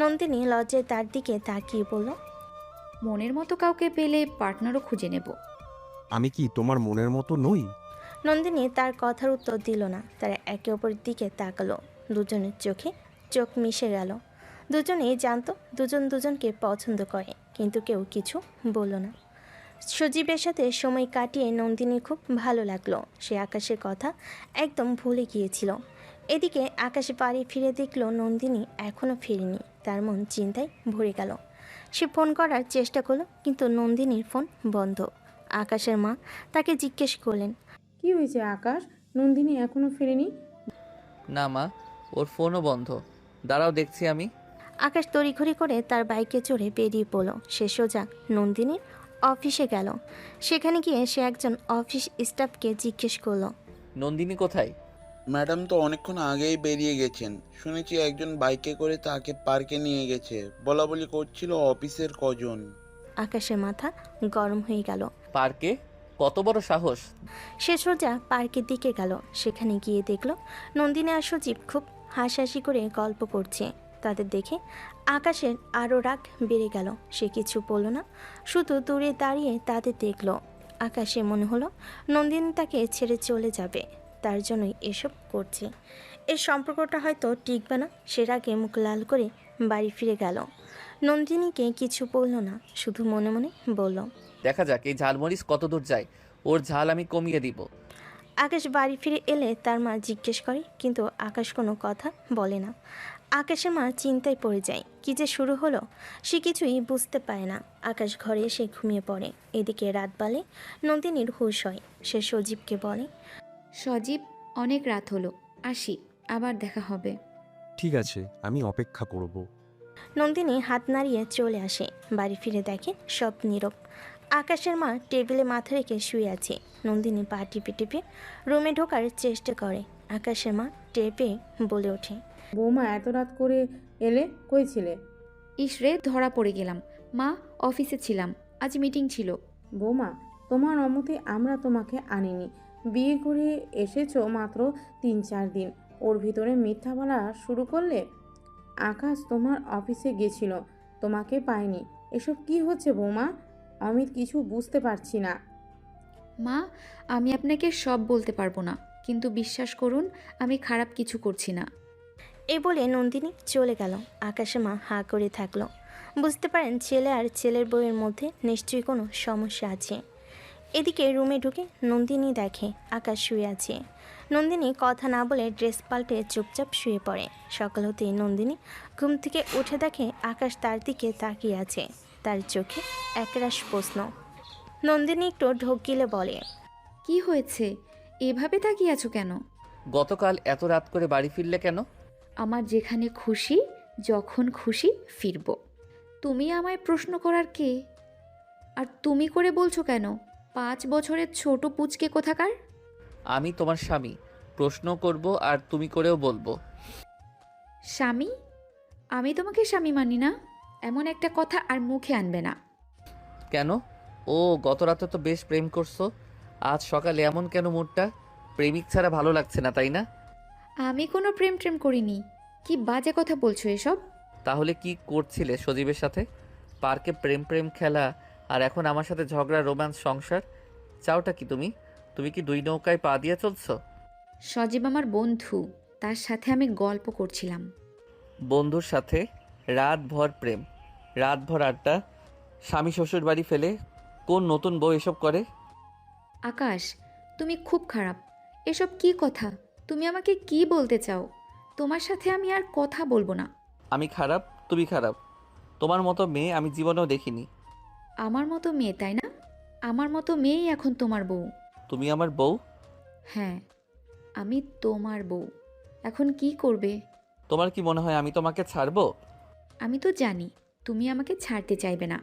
নন্দিনী লজ্জায় তার দিকে তাকিয়ে বলল, মনের মতো কাউকে পেলে পার্টনারও খুঁজে নেব। আমি কি তোমার মনের মতো নই? নন্দিনী তার কথার উত্তর দিল না। তারা একে অপরের দিকে তাকালো। দুজনের চোখে চোখ মিশে গেল। দুজনেই জানতো দুজন দুজনকে পছন্দ করে, কিন্তু কেউ কিছু বলল না। সজীবের সাথে সময় কাটিয়ে নন্দিনীর খুব ভালো লাগলো। সে আকাশের কথা একদম ভুলে গিয়েছিল। এদিকে আকাশ বাড়ি ফিরে দেখলো নন্দিনী এখনও ফেরেনি। তার মন চিন্তায় ভরে গেল। সে ফোন করার চেষ্টা করলো, কিন্তু নন্দিনীর ফোন বন্ধ। আকাশের মা তাকে জিজ্ঞেস করলেন, কি হয়েছে আকাশ? নন্দিনী এখনো ফেরেনি? না মা, ওর ফোনও বন্ধ। দাঁড়াও দেখছি আমি। আকাশ তড়িঘড়ি করে তার বাইকে চড়ে বেরিয়ে পড়ল। সে সোজা নন্দিনীর অফিসে গেল। সেখানে গিয়ে সে একজন অফিস স্টাফকে জিজ্ঞেস করলো, নন্দিনী কোথায়? ম্যাডাম তো অনেকক্ষণ আগেই বেরিয়ে গেছেন। শুনেছি একজন বাইকে করে তাকে পার্কে নিয়ে গেছে। বলা বলি করছিল অফিসের কজন। আকাশের মাথা গরম হয়ে গেল। পার্কে? কত বড় সাহস! সে সোজা পার্কের দিকে গেল। সেখানে গিয়ে দেখল নন্দিনী আর সজীব খুব হাসাহাসি করে গল্প করছে। তাদের দেখে আকাশের আরও রাগ বেড়ে গেল। সে কিছু বলল না, শুধু দূরে দাঁড়িয়ে তাদের দেখল। আকাশে মনে হলো নন্দিনী তাকে ছেড়ে চলে যাবে, তার জন্যই এসব করছে। এই সম্পর্কটা হয়তো টিকবে না। সে রাগে মুখ লাল করে বাড়ি ফিরে গেল। নন্দিনীকে কিছু বলল না, শুধু মনে মনে বলল, দেখা যাক এই ঝালমরিচ কত দূর যায়। ওর ঝাল আমি কমিয়ে দিব। আকাশ বাড়ি ফিরে এলে তার মা জিজ্ঞেস করে, কিন্তু আকাশ কোনো কথা বলে না। আকাশের মা চিন্তায় পড়ে যায়। কী যে শুরু হলো সে কিছুই বুঝতে পারে না। আকাশ ঘরে এসে ঘুমিয়ে পড়ে। এদিকে রাত বালে নন্দিনীর হুঁশ হয়। সে সজীবকে বলে, সজীব, অনেক রাত হলো, আসি, আবার দেখা হবে। ঠিক আছে, আমি অপেক্ষা করব। নন্দিনী হাত নাড়িয়ে চলে আসে। বাড়ি ফিরে দেখে সব নীরব। আকাশের মা টেবিলে মাথা রেখে শুয়ে আছে। নন্দিনী পা টিপে টিপে রুমে ঢোকার চেষ্টা করে। আকাশের মা টেপে বলে ওঠে, বৌমা এত রাত করে এলে, কই ছিলে? ইসরে, ধরা পড়ে গেলাম। মা, অফিসে ছিলাম, আজ মিটিং ছিল। বৌমা, তোমার অমতে আমরা তোমাকে আনিনি। বিয়ে করে এসেছো মাত্র 3-4 দিন, ওর ভিতরে মিথ্যা বলা শুরু করলে। আকাশ তোমার অফিসে গেছিল, তোমাকে পায়নি। এসব কি হচ্ছে বৌমা? আমি কিছু বুঝতে পারছি না। মা, আমি আপনাকে সব বলতে পারবো না, কিন্তু বিশ্বাস করুন, আমি খারাপ কিছু করছি না। এ বলে নন্দিনী চলে গেল। আকাশের মা হাঁ করে থাকলো। বুঝতে পারেন ছেলে আর ছেলের বউয়ের মধ্যে নিশ্চয়ই কোনো সমস্যা আছে। এদিকে রুমে ঢুকে নন্দিনী দেখে আকাশ শুয়ে আছে। নন্দিনী কথা না বলে ড্রেস পাল্টে চুপচাপ শুয়ে পড়ে। সকাল হতেই নন্দিনী ঘুম থেকে উঠে দেখে আকাশ তার দিকে তাকিয়ে আছে। তার চোখে একরাশ প্রশ্ন। নন্দিনী একটু ঢোক গিলে বলে, কি হয়েছে? এভাবে তাকিয়ে আছো কেন? গতকাল এত রাত করে বাড়ি ফিরলে কেন? আমার যেখানে খুশি, যখন খুশি ফিরব। তুমি আমায় প্রশ্ন করার কে? আর তুমি করে বলছো কেন? 5 বছরের ছোট পুচকে কোথাকার। আমি তোমার স্বামী, প্রশ্ন করব আর তুমি করেও বলবো। স্বামী? আমি তোমাকে স্বামী মানি না, এমন একটা কথা আর মুখে আনবে না। কেন? ও, গত রাতে তো বেশ প্রেম করছো, আজ সকালে এমন কেন মুডটা? প্রেমিক ছাড়া ভালো লাগছে না, তাই না? আমি কোনো প্রেম ট্রেম করিনি। কি বাজে কথা বলছো এসব? তাহলে কি করছিলে সজীবের সাথে? পার্কে প্রেম প্রেম খেলা, আর এখন আমার সাথে ঝগড়া, রোম্যান্স, সংসার। চাওটা কি তুমি? তুমি কি দুই নৌকায় পা দিয়ে চলছো? সজীব আমার বন্ধু, তার সাথে আমি গল্প করছিলাম। বন্ধুর সাথে রাতভর প্রেম, রাতভর আড্ডা, স্বামী শ্বশুর বাড়ি ফেলে কোন নতুন বউ এসব করে? আকাশ, তুমি খুব খারাপ। এসব কি কথা? তুমি আমাকে কি বলতে চাও? তোমার সাথে আমি আর কথা বলবো না। আমি খারাপ? তুমি খারাপ? তোমার মতো মেয়ে আমি জীবনেও দেখিনি। আমার মতো মেয়ে, তাই না? আমার মতো মেয়েই এখন তোমার বউ। তুমি আমার বউ? হ্যাঁ, আমি তোমার বউ। এখন কি করবে? তোমার কি মনে হয় আমি তোমাকে ছাড়বো? আমি তো জানি তুমি আমাকে ছাড়তে চাইবে না,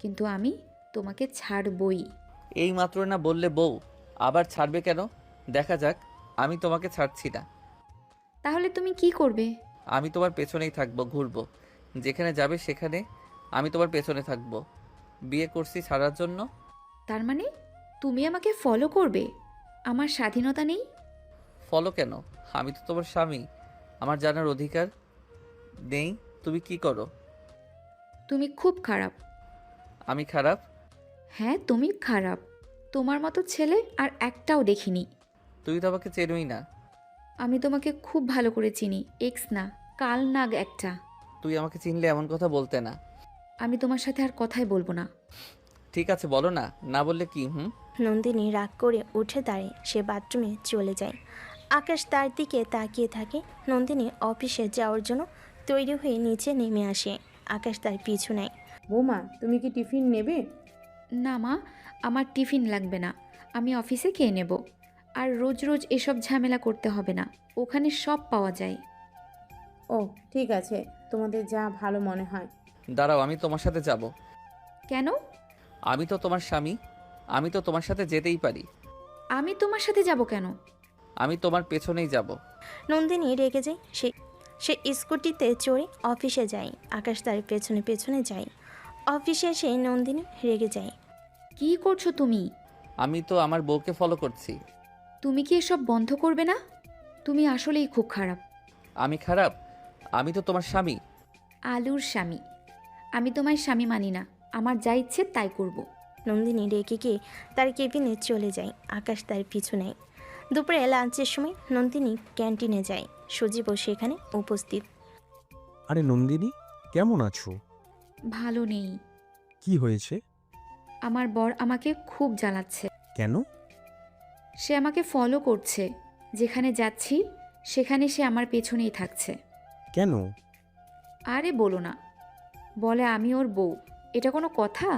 কিন্তু আমি তোমাকে ছাড়বই। এই মাত্র না বললে বউ, আবার ছাড়বে কেন? দেখা যাক। আমি তোমাকে ছাড়ছি না। তাহলে তুমি কি করবে? আমি তোমার পেছনেই থাকবো, ঘুরবো। যেখানে যাবে সেখানে আমি তোমার পেছনে থাকবো। বিয়ে করছি ছাড়ার জন্য। তার মানে তুমি আমাকে ফলো করবে? আমার স্বাধীনতা নেই? ফলো কেন? আমি তো তোমার স্বামী, আমার জানার অধিকার নেই তুমি কি করো? তুমি খুব খারাপ। আমি খারাপ? হ্যাঁ, তুমি খারাপ। তোমার মতো ছেলে আর একটাও দেখিনি। তুমি তো আমাকে চেনোই না। আমি তোমাকে খুব ভালো করে চিনি, এক্স না, কাল নাগ একটা। তুই আমাকে চিনলে এমন কথা বলতে না। আমি তোমার সাথে আর কথাই বলবো না। ঠিক আছে বলো না, না বললে কি? নন্দিনী রাগ করে উঠে দাঁড়িয়ে সে বাথরুমে চলে যায়। আকাশ তার দিকে তাকিয়ে থাকে। নন্দিনী অফিসে যাওয়ার জন্য তৈরি হয়ে নিচে নেমে আসে। আকাশ তার পিছু নেয়। বৌমা, তুমি কি টিফিন নেবে? না মা, আমার টিফিন লাগবে না, আমি অফিসে খেয়ে নেব। আর রোজ রোজ এসব ঝামেলা করতে হবে না, ওখানে সব পাওয়া যায়। ও ঠিক আছে, তোমাদের যা ভালো মনে হয়। দাঁড়াও, আমি তোমার সাথে যাব। কেন? আমি তো তোমার স্বামী, আমি তো তোমার সাথে যেতেই পারি। আমি তোমার সাথে যাব কেন? আমি তোমার পেছনেই যাব। নন্দিনী রেগে যায়। সে স্কুটিতে চড়ে অফিসে যায়। আকাশ তার পেছনে পেছনে যায়। অফিসে এসে নন্দিনী রেগে যায়। কি করছো তুমি? আমি তো আমার বউকে ফলো করছি। তুমি কি এসব বন্ধ করবে না? তুমি আসলেই খুব খারাপ। আমি খারাপ? আমি তো তোমার স্বামী। আলুর স্বামী। আমি তোমার স্বামী মানি না, আমার যা ইচ্ছে তাই করব। নন্দিনী রেগে গিয়ে তার কেবিনে চলে যায়। আকাশ তার পিছু নেয়। দুপুরে লাঞ্চের সময় নন্দিনী ক্যান্টিনে যায়। সজীবও সেখানে উপস্থিত। আরে নন্দিনী, কেমন আছো? ভালো নেই। কি হয়েছে? আমার বর আমাকে খুব জ্বালাচ্ছে। কেন? সে আমাকে ফলো করছে, যেখানে যাচ্ছি সেখানে সে আমার পেছনেই থাকছে। কেন? আরে বলো না, বলে আমি ওর বউ। এটা কোনো কথা?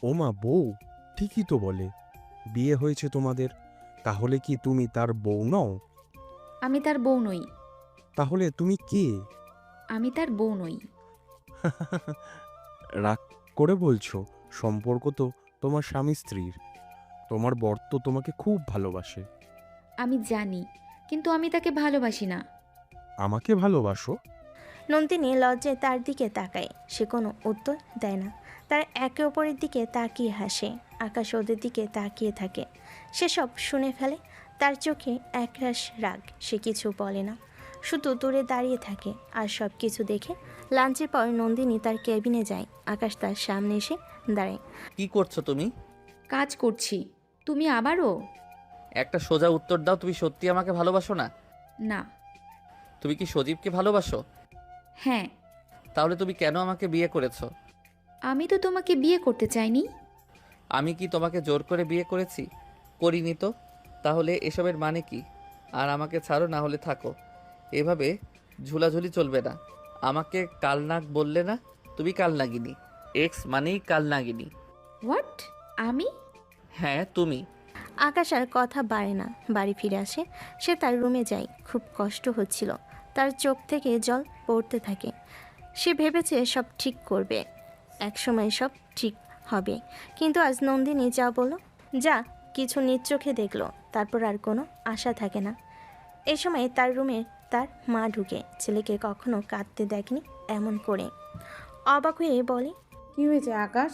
ওমা, বউ? ঠিকই তো বলে। বিয়ে হয়েছে তোমাদের, তাহলে কি তুমি তার বউ নও? আমি তার বউ নই। তাহলে তুমি কে? আমি তার বউ নই। রাগ করে বলছো? সম্পর্ক তো তোমার স্বামী স্ত্রীর। তোমার বর তো তোমাকে খুব ভালোবাসে। আমি জানি, কিন্তু আমি তাকে ভালোবাসি না। আমাকে ভালোবাসো? নন্দিনী লজ্জায় তার দিকে তাকায়। সে কোনো উত্তর দেয় না। তার একে অপরের দিকে তাকিয়ে হাসে। আকাশ ওদের দিকে তাকিয়ে থাকে। সে সব শুনে ফেলে। তার চোখে একরাশ রাগ। সে কিছু বলে না, শুধু দূরে দাঁড়িয়ে থাকে। আর সব কিছু দেখে লাঞ্চের পর নন্দিনী তার কেবিনে যায়। আকাশ তার সামনে এসে দাঁড়ায়। কি করছো তুমি? কাজ করছি। তুমি আবারও? একটা সোজা উত্তর দাও, তুমি সত্যি আমাকে ভালোবাসো না? না। তুমি কি সজীবকে ভালোবাসো? হ্যাঁ। তাহলে তুমি কেন আমাকে বিয়ে করেছো? আমি তো তোমাকে বিয়ে করতে চাইনি। আমি কি তোমাকে জোর করে বিয়ে করেছি? করিনি তো। তাহলে এসবের মানে কি? আর আমাকে ছাড়ো, না হলে থাকো। এভাবে ঝুলাঝুলি চলবে না। আমাকে কালনাগ বললে না? তুমি কালনাগিনী। এক্স মানেই কালনাগিনী। হোয়াট? আমি? হ্যাঁ তুমি। আকাশ আর কথা বাড়ে না। বাড়ি ফিরে আসে। সে তার রুমে যায়। খুব কষ্ট হচ্ছিল। তার চোখ থেকে জল পড়তে থাকে। সে ভেবেছে সব ঠিক করবে, একসময় সব ঠিক হবে। কিন্তু আজ নন্দিনী যা বলল, যা কিছু নিজ চোখে দেখলো, তারপর আর কোনো আশা থাকে না। এই সময় তার রুমে তার মা ঢুকে। ছেলেকে কখনো কাঁদতে দেখনি এমন করে। অবাক হয়ে বলে, কি হয়েছে আকাশ?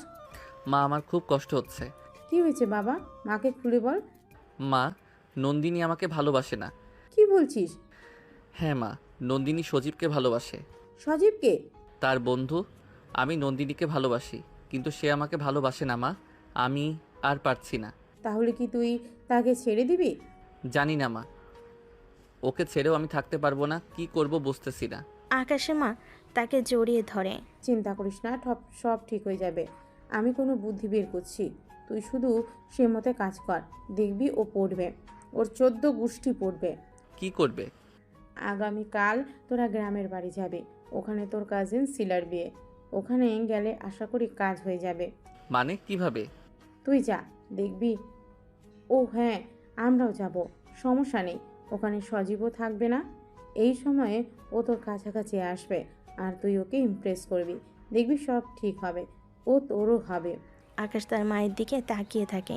মা, আমার খুব কষ্ট হচ্ছে। কি হয়েছে বাবা? মাকে খুলে বল। মা, নন্দিনী আমাকে ভালোবাসে না। কি বলছিস? হ্যাঁ মা, নন্দিনী সজীবকে ভালোবাসে। সজীবকে? তার বন্ধু। আমি নন্দিনীকে ভালোবাসি, কিন্তু সে আমাকে ভালোবাসে না মা। আমি আর পারছি না। তাহলে কি তুই তাকে ছেড়ে দিবি? জানি না মা, ওকে ছেড়েও আমি থাকতে পারবো না। কি করব বুঝতেছি না। আকাশের মা তাকে জড়িয়ে ধরে। চিন্তা করিস না, সব ঠিক হয়ে যাবে। আমি কোনো বুদ্ধি বের করছি, তুই শুধু সে মতে কাজ কর। দেখবি ও পড়বে, ওর 14 গোষ্ঠী পড়বে। কি করবে? আগামীকাল তোরা গ্রামের বাড়ি যাবে। ওখানে তোর কাজিন শিলার বিয়ে। ওখানে গেলে আশা করি কাজ হয়ে যাবে। মানে কিভাবে? তুই যা, দেখবি। ও হ্যাঁ, আমরাও যাব, সমস্যা নেই। ওখানে সজীবও থাকবে না। এই সময়ে ও তোর কাছাকাছি আসবে, আর তুই ওকে ইমপ্রেস করবি। দেখবি সব ঠিক হবে, ও তোরও হবে। আকাশ তার মায়ের দিকে তাকিয়ে থাকে।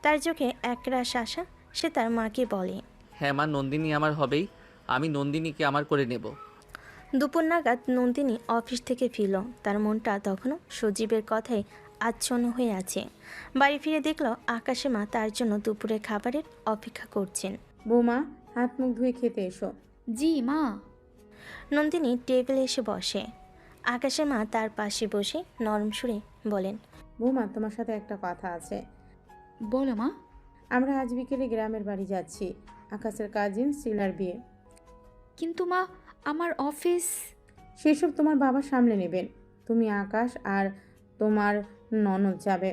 তার চোখে একরাশ আশা। সে তার মাকে বলে, হ্যাঁ মা, নন্দিনী আমার হবেই। আমি নন্দিনীকে আমার করে নেব। দুপুর নাগাদ নন্দিনী অফিস থেকে ফিরল। তার মনটা তখনও সজীবের কথায় আচ্ছন্ন হয়ে আছে। বাড়ি ফিরে দেখল আকাশে মা তার জন্য দুপুরে খাবারের অপেক্ষা করছেন। বৌমা, হাত মুখ ধুয়ে খেতে এসো। জি মা। নন্দিনী টেবিলে এসে বসে। আকাশের মা তার পাশে বসে নরম সুরে বলেন, বৌমা, তোমার সাথে একটা কথা আছে। বলো মা। আমরা আজ বিকেলে গ্রামের বাড়ি যাচ্ছি। আকাশের কাজিন শিলার বিয়ে। কিন্তু মা, আমার অফিস। সেসব তোমার বাবা সামলে নেবেন। তুমি, আকাশ আর তোমার ননদ যাবে।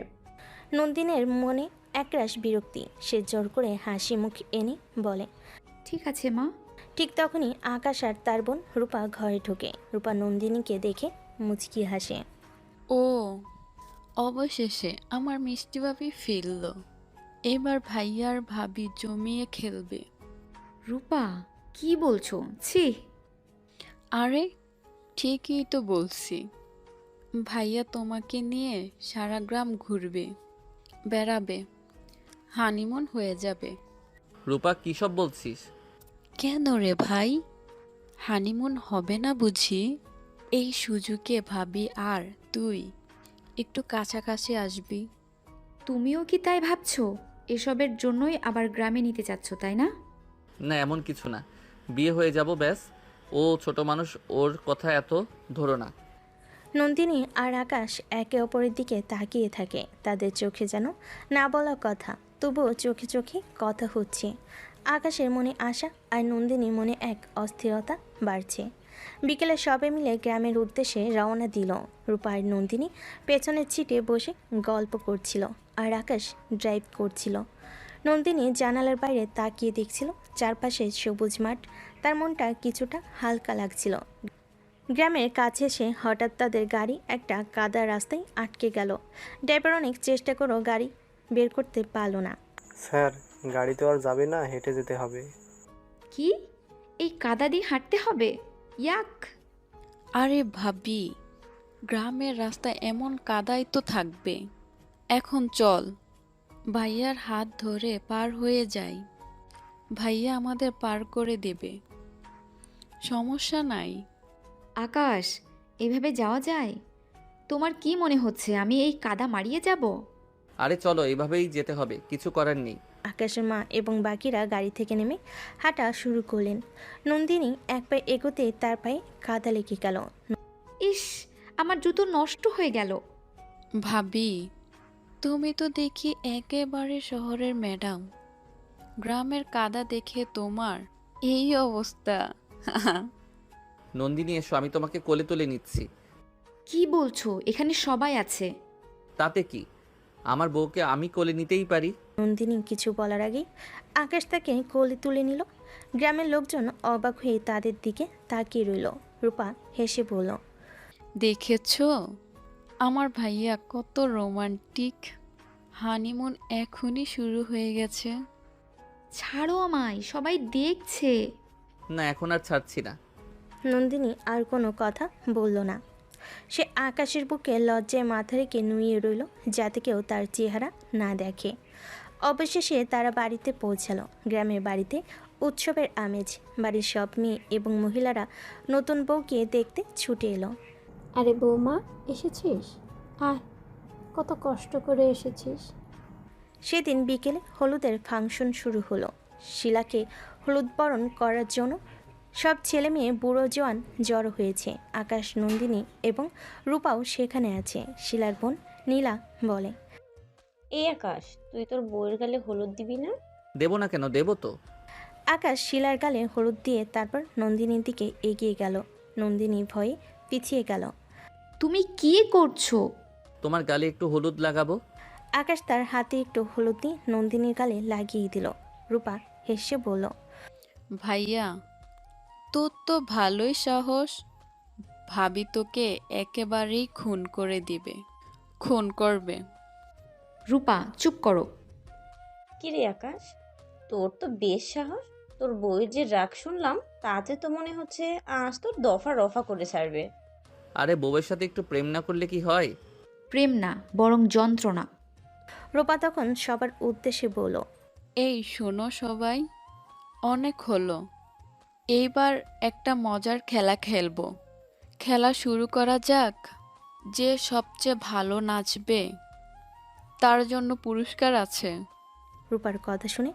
নন্দিনীর মনে একরাশ বিরক্তি। সে জোর করে হাসি মুখ এনে বলে, ঠিক আছে মা। ঠিক তখনই আকাশ আর তার বোন রূপা ঘরে ঢোকে। রূপা নন্দিনীকে দেখে মুচকি হাসে। ও, অবশেষে আমার মিষ্টি ভাবি ফিরল। এবার ভাইয়া আর ভাবি জমিয়ে খেলবে। রূপা, কি বলছো? ছি। আরে ঠিকই তো বলছি। ভাইয়া তোমাকে নিয়ে সারা গ্রাম ঘুরবে, বেড়াবে, হানিমুন হয়ে যাবে। রূপা কী সব বলছিস? কেন রে ভাই, হানিমুন হবে না বুঝি? এই সুযোগে ভাবি আর তুই একটু কাছাকাছি আসবি। তুমিও কি তাই ভাবছো? এসবের জন্যই আবার গ্রামে নিতে চাচ্ছ, তাই না? না, এমন কিছু না। বিয়ে হয়ে যাব ব্যাস। ও ছোট মানুষ, ওর কথা এত ধরো না। নন্দিনী আর আকাশ একে অপরের দিকে তাকিয়ে থাকে। তাদের চোখে যেন না বলা কথা, তবুও চোখে চোখে কথা হচ্ছে। আকাশের মনে আশা আর নন্দিনীর মনে এক অস্থিরতা বাড়ছে। বিকেলে সবে মিলে গ্রামের উদ্দেশ্যে রওনা দিল। রূপা আর নন্দিনী পেছনের সিটে বসে গল্প করছিল আর আকাশ ড্রাইভ করছিল। নন্দিনী জানালার বাইরে তাকিয়ে দেখছিল চারপাশে সবুজ মাঠ। তার মনটা কিছুটা হালকা লাগছিল। গ্রামের কাছে এসে হঠাৎ তাদের গাড়ি একটা কাদা রাস্তায় আটকে গেল। ড্রাইভার অনেক চেষ্টা করেও গাড়ি বের করতে পারল না। স্যার, গাড়ি তো আর যাবে না, হেঁটে যেতে হবে। কি, এই কাদা দিয়ে হাঁটতে হবে? ইয়াক। আরে ভাবি, গ্রামের রাস্তায় এমন কাদাই তো থাকবে। এখন চল, ভাইয়ার হাত ধরে পার হয়ে যাই। ভাইয়া আমাদের পার করে দেবে, সমস্যা নাই। আকাশ, এভাবে যাওয়া যায়? তোমার কি মনে হচ্ছে আমি এই কাদা মারিয়ে যাব? আরে চলো, এইভাবেই যেতে হবে, কিছু করার নেই। আকাশের মা এবং বাকিরা গাড়ি থেকে নেমে হাঁটা শুরু করলেন। নন্দিনী এক পায়ে এগোতে তার পায়ে কাদা লেগে গেল। ইস, আমার জুতো নষ্ট হয়ে গেল। ভাবি, তুমি তো দেখি একেবারে শহরের ম্যাডাম। গ্রামের কাদা দেখে তোমার এই অবস্থা। নন্দিনী এসো, আমি তোমাকে কোলে তুলে নিচ্ছি। কি বলছো? এখানে সবাই আছে। তাতে কি, আমার বউকে আমি কোলে নিতেই পারি। নন্দিনী কিছু বলার আগেই আকাশ তাকে কোলে তুলে নিল। গ্রামের লোকজন অবাক হয়ে তাদের দিকে তাকিয়ে রইল। রূপা হেসে বলল, দেখেছো আমার ভাইয়া কত রোমান্টিক। হানিমুন এখনই শুরু হয়ে গেছে। ছাড়ো আমায়, সবাই দেখছে। না, এখন আর ছাড়ছি না। নন্দিনী আর কোনো কথা বলল না। সে আকাশের বুকে লজ্জায় মাথা রেখে নুয়ে রইল, যাতে কেউ তার চেহারা না দেখে। অবশেষে তারা বাড়িতে পৌঁছালো। গ্রামের বাড়িতে উৎসবের আমেজ। বাড়ির সব মেয়ে এবং মহিলারা নতুন বউকে দেখতে ছুটে এলো। আরে বৌমা, এসেছিস? আয়, কত কষ্ট করে এসেছিস। সেদিন বিকেলে হলুদের ফাংশন শুরু হলো। শিলাকে হলুদ বরণ করার জন্য সব ছেলে মেয়ে বুড়ো জোয়ান জড়ো হয়েছে। আকাশ, নন্দিনী এবং রূপাও সেখানে আছে। শিলার বোন নীলা বলে, এই আকাশ, তুই তোর বউয়ের গালে হলুদ দিবি না? দেবো না কেন, দেবো তো। আকাশ শিলার গালে হলুদ দিয়ে তারপর নন্দিনীর দিকে এগিয়ে গেল। নন্দিনী ভয়ে পিছিয়ে গেল। তুমি কি করছো? তোমার গালে একটু হলুদ লাগাবো। আকাশ তার হাতে একটু হলুদ দিয়ে নন্দিনীর গালে লাগিয়ে দিল। রূপা হেসে বলল, ভাইয়া, তোর তো ভালোই সাহস। ভাবি তোকে একেবারেই খুন করে দিবে, খুন করবে। রূপা, চুপ করো। কি রে আকাশ, তোর তো বেশ সাহস। তোর বউয়ের যে রাগ শুনলাম, তাতে তো মনে হচ্ছে আজ তোর দফা রফা করে ছাড়বে। আরে বউয়ের সাথে একটু প্রেম না করলে কি হয়? প্রেম না, বরং যন্ত্রণা। রূপা তখন সবার উদ্দেশ্যে বলল, এই শোনো সবাই, অনেক হলো। এইবার একটা মজার খেলা খেলবো। খেলা শুরু করা যাক। যে সবচেয়ে ভালো নাচবে তার জন্য পুরস্কার আছে। রূপার কথা শুনে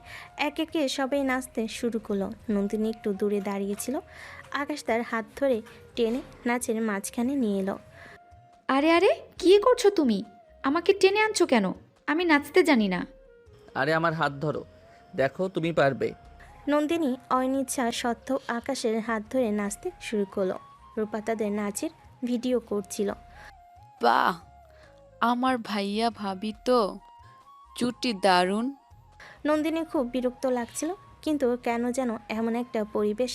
এক একে সবাই নাচতে শুরু করলো। নন্দিনী একটু দূরে দাঁড়িয়েছিল। আকাশ তার হাত ধরে টেনে নাচের মাঝখানে নিয়ে এলো। আরে আরে, কি করছো তুমি? আমাকে টেনে আনছো কেন? আমি নাচতে জানি না। আরে আমার হাত ধরো, দেখো তুমি পারবে। নন্দিনী অনিচ্ছা সত্ত্বেও আকাশের হাত ধরে নাচতে শুরু করলো। রূপা তাদের নাচের ভিডিও করছিল। বাহ, আমার ভাইয়া ভাবি তো চুটি দারুণ। নন্দিনী খুব বিরক্ত লাগছিল, কিন্তু কেন যেন এমন একটা পরিবেশ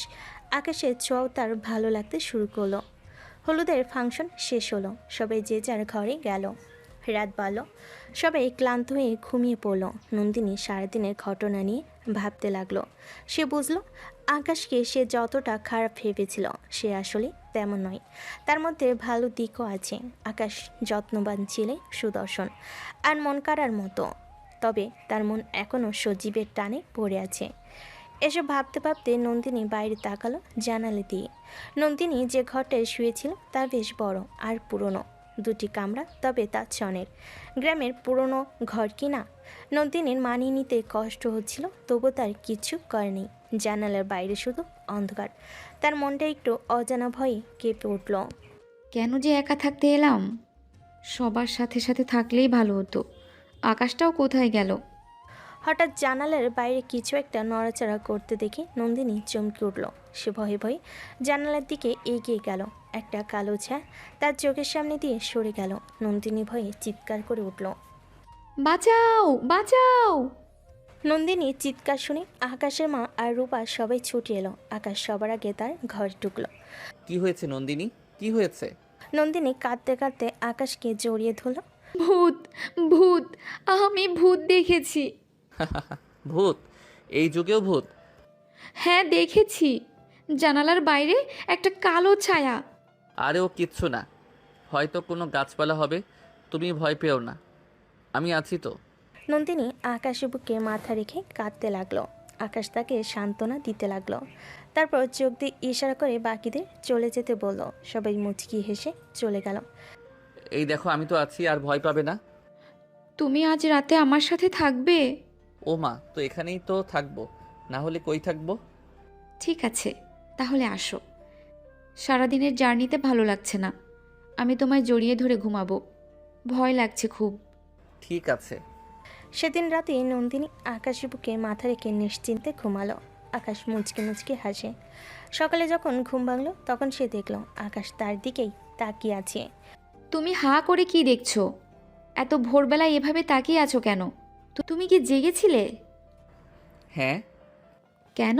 আকাশের ছোঁয়াও তার ভালো লাগতে শুরু করলো। হলুদের ফাংশন শেষ হলো, সবাই যে যার ঘরে গেল। রাত বাড়ল, সবাই ক্লান্ত হয়ে ঘুমিয়ে পড়ল। নন্দিনী সারাদিনের ঘটনা নিয়ে ভাবতে লাগলো। সে বুঝলো আকাশকে সে যতটা খারাপ ভেবেছিল সে আসলে তেমন নয়। তার মধ্যে ভালো দিকও আছে। আকাশ যত্নবান ছেলে, সুদর্শন আর মন কাড়ার মতো, তবে তার মন এখনও সজীবের টানে পড়ে আছে। এসব ভাবতে ভাবতে নন্দিনী বাইরে তাকালো জানালা দিয়ে। নন্দিনী যে ঘরটায় শুয়েছিল তা বেশ বড় আর পুরনো, দুটি কামরা, তবে তা ছনের। গ্রামের পুরনো ঘর কিনা নন্দিনীর মানিয়ে নিতে কষ্ট হচ্ছিল, তবু তার কিছু করেনি। জানালার বাইরে শুধু অন্ধকার। তার মনটা একটু অজানা ভয়ে কেঁপে উঠল। কেন যে একা থাকতে এলাম? সবার সাথে সাথে থাকলেই ভালো হতো। আকাশটাও কোথায় গেল? হঠাৎ জানালার বাইরে কিছু একটা নড়াচড়া করতে দেখে নন্দিনী চমকে উঠল। সে ভয়ে ভয়ে জানালার দিকে এগিয়ে গেল। একটা কালো ছায়া তার চোখের সামনে দিয়ে সরে গেল। নন্দিনী ভয়ে চিৎকার করে উঠল। বাঁচাও, বাঁচাও! নন্দিনীর চিৎকার শুনে আকাশের মা আর রূপা সবাই ছুটে এলো। আকাশ সবার আগে তার ঘরে ঢুকলো। কি হয়েছে নন্দিনী, কি হয়েছে? নন্দিনী কাঁদতে কাঁদতে আকাশকে জড়িয়ে ধরল। ভূত, ভূত! আমি ভূত দেখেছি। ভূত? এই যুগেও ভূত? হ্যাঁ, দেখেছি। জানালার বাইরে একটা কালো ছায়া। আরে ও কিচ্ছু না, হয়তো কোনো গাছপালা হবে। তুমি ভয় পেও না, আমি আছি তো। নন্দিনী আকাশের বুকে মাথা রেখে কাঁদতে লাগলো। আকাশ তাকে সান্ত্বনা দিতে লাগলো। তারপর চোখ দিয়ে ইশারা করে বাকিদের চলে যেতে বলল। সবাই মুচকি হেসে চলে গেল। এই দেখো, আমি তো আছি, আর ভয় পাবে না। তুমি আজ রাতে আমার সাথে থাকবে? ও মা, তো এখানেই তো থাকবো, না হলে কই থাকবো? ঠিক আছে, তাহলে আসো। সারাদিনের জার্নিতে ভালো লাগছে না, আমি তোমায় জড়িয়ে ধরে ঘুমাবো। ভয় লাগছে খুব। ঠিক আছে। সেদিন রাতে নন্দিনী আকাশের বুকে মাথা রেখে নিশ্চিন্তে ঘুমালো। আকাশ মুচকি মুচকি হাসে। সকালে যখন ঘুম ভাঙলো তখন সে দেখলো আকাশ তার দিকেই তাকিয়ে আছে। তুমি হাঁ করে কি দেখছো? এত ভোরবেলায় এভাবে তাকিয়ে আছো কেন? তুমি কি জেগেছিলে? হ্যাঁ। কেন?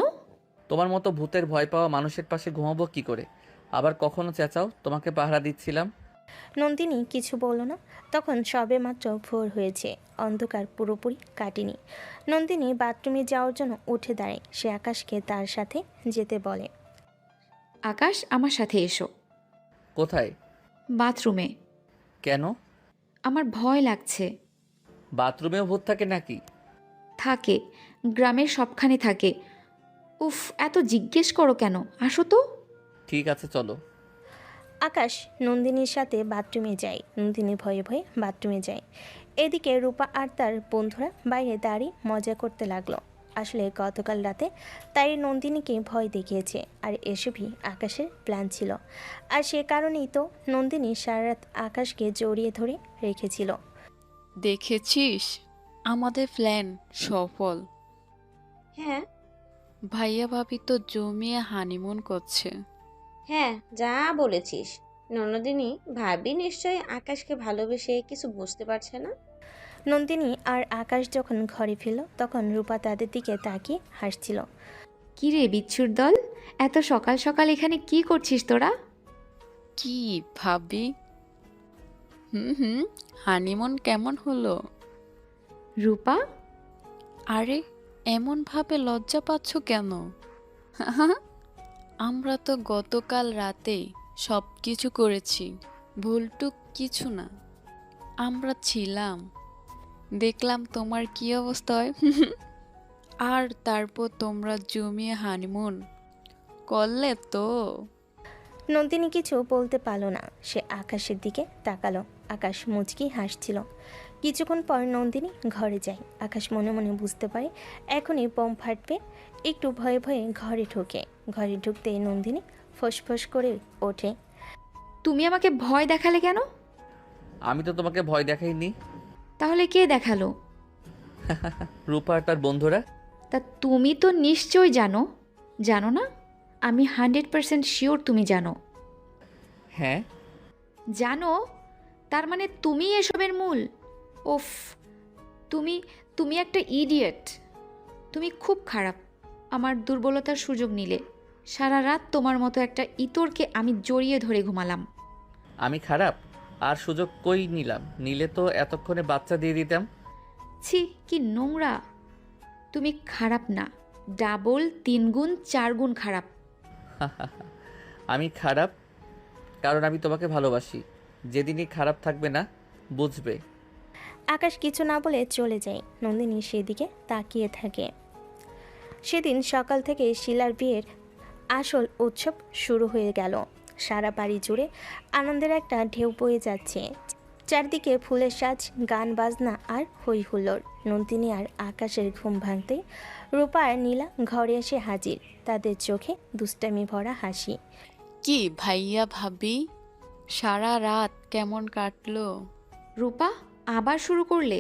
তোমার মতো ভূতের ভয় পাওয়া মানুষের পাশে ঘুমাবো কি করে? আবার কখনো চেঁচাও, তোমাকে পাহারা দিচ্ছিলাম। নন্দিনী কিছু বলল না। তখন সবে মাত্র ভোর হয়েছে, অন্ধকার পুরোপুরি কাটেনি। নন্দিনী বাথরুমে যাওয়ার জন্য উঠে দাঁড়ায়। সে আকাশকে তার সাথে যেতে বলে। আকাশ, আমার সাথে এসো। কোথায়? বাথরুমে। কেন? আমার ভয় লাগছে। বাথরুমেও ভূত থাকে নাকি? থাকে, গ্রামের সবখানে থাকে। উফ, এত জিজ্ঞেস করো কেন? আসো তো। ঠিক আছে, চলো। আকাশ নন্দিনীর সাথে বাথরুমে যায়। নন্দিনী ভয়ে ভয়ে বাথরুমে যায়। এদিকে রূপা আর তার বন্ধুরা বাইরে দাঁড়িয়ে মজা করতে লাগলো। আসলে গতকাল রাতে তাই নন্দিনীকে ভয় দেখিয়েছে, আর এসবই আকাশের প্ল্যান ছিল। আর সে কারণেই তো নন্দিনী সারা রাত আকাশকে জড়িয়ে ধরে রেখেছিল। দেখেছিস, আমাদের প্ল্যান সফল। হ্যাঁ, ভাইয়া ভাবি তো জমিয়ে হানিমুন করছে। হ্যাঁ, যা বলেছিস। ননদিনী ভাবি নিশ্চয়ই আকাশকে ভালোবেসে কিছু বুঝতে পারছে না। নন্দিনী আর আকাশ যখন ঘরে ফিরল তখন রূপা তাদের দিকে তাকিয়ে হাসছিল। কি রে বিচ্ছুর দল, এত সকাল সকাল এখানে কি করছিস তোরা? কি ভাবি? হুম, হানিমুন কেমন হলো? রূপা, আরে এমন ভাবে লজ্জা পাচ্ছ কেন? আমরা তো গতকাল রাতেই সব কিছু করেছি, ভুলটুক কিছু না। আমরা ছিলাম, দেখলাম তোমার কি অবস্থা হয়। আর তারপর তোমরা জমিয়ে হানিমুন করলে তো। নন্দিনী কিছু বলতে পারল না। সে আকাশের দিকে তাকালো। আকাশ মুচকি হাসছিল। কিছুক্ষণ পর নন্দিনী ঘরে যায়। আকাশ মনে মনে বুঝতে পারে এখনই বোম ফাটবে। একটু ভয়ে ভয়ে ঘরে ঢোকে। ঘরে ঢুকতে নন্দিনী ফোঁস করে ওঠে। তুমি আমাকে ভয় দেখালে কেন? আমি তো তোমাকে ভয় দেখাইনি। তাহলে কে দেখালো? রূপা আর তার বন্ধুরা। তা তুমি তো নিশ্চয়ই জানো, জানো না? আমি 100% শিওর তুমি জানো। হ্যাঁ। জানো? তার মানে তুমি এসবের মূল? ওফ, তুমি তুমি একটা ইডিয়েট। তুমি খুব খারাপ। আমার দুর্বলতার সুযোগ নিলে। সারা রাত তোমার মতো একটা ইতরকে আমি জড়িয়ে ধরে ঘুমালাম। আমি খারাপ? আর সুযোগ কই নিলাম? নিলে তো এতক্ষণে বাচ্চা দিয়ে দিতাম। ছি, কি নোংরা। তুমি খারাপ না, ডাবল 3 গুণ 4 গুণ খারাপ। আমি খারাপ কারণ আমি তোমাকে ভালোবাসি। যেদিনই খারাপ থাকবে না বুঝবে। আকাশ কিছু না বলে চলে যায়। নন্দিনী সেদিকে তাকিয়ে থাকে। সেদিন সকাল থেকে শিলার বিয়ের আসল উৎসব শুরু হয়ে গেল। সারা বাড়ি জুড়ে আনন্দের একটা ঢেউ বয়ে যাচ্ছে। চারদিকে ফুলের সাজ, গান বাজনা আর হই হুল্লোড়। নন্দিনী আর আকাশের ঘুম ভাঙতেই রূপা আর নীলা ঘরে এসে হাজির। তাদের চোখে দুষ্টামি ভরা হাসি। কি ভাইয়া ভাবি, সারা রাত কেমন কাটলো? রূপা, আবার শুরু করলে?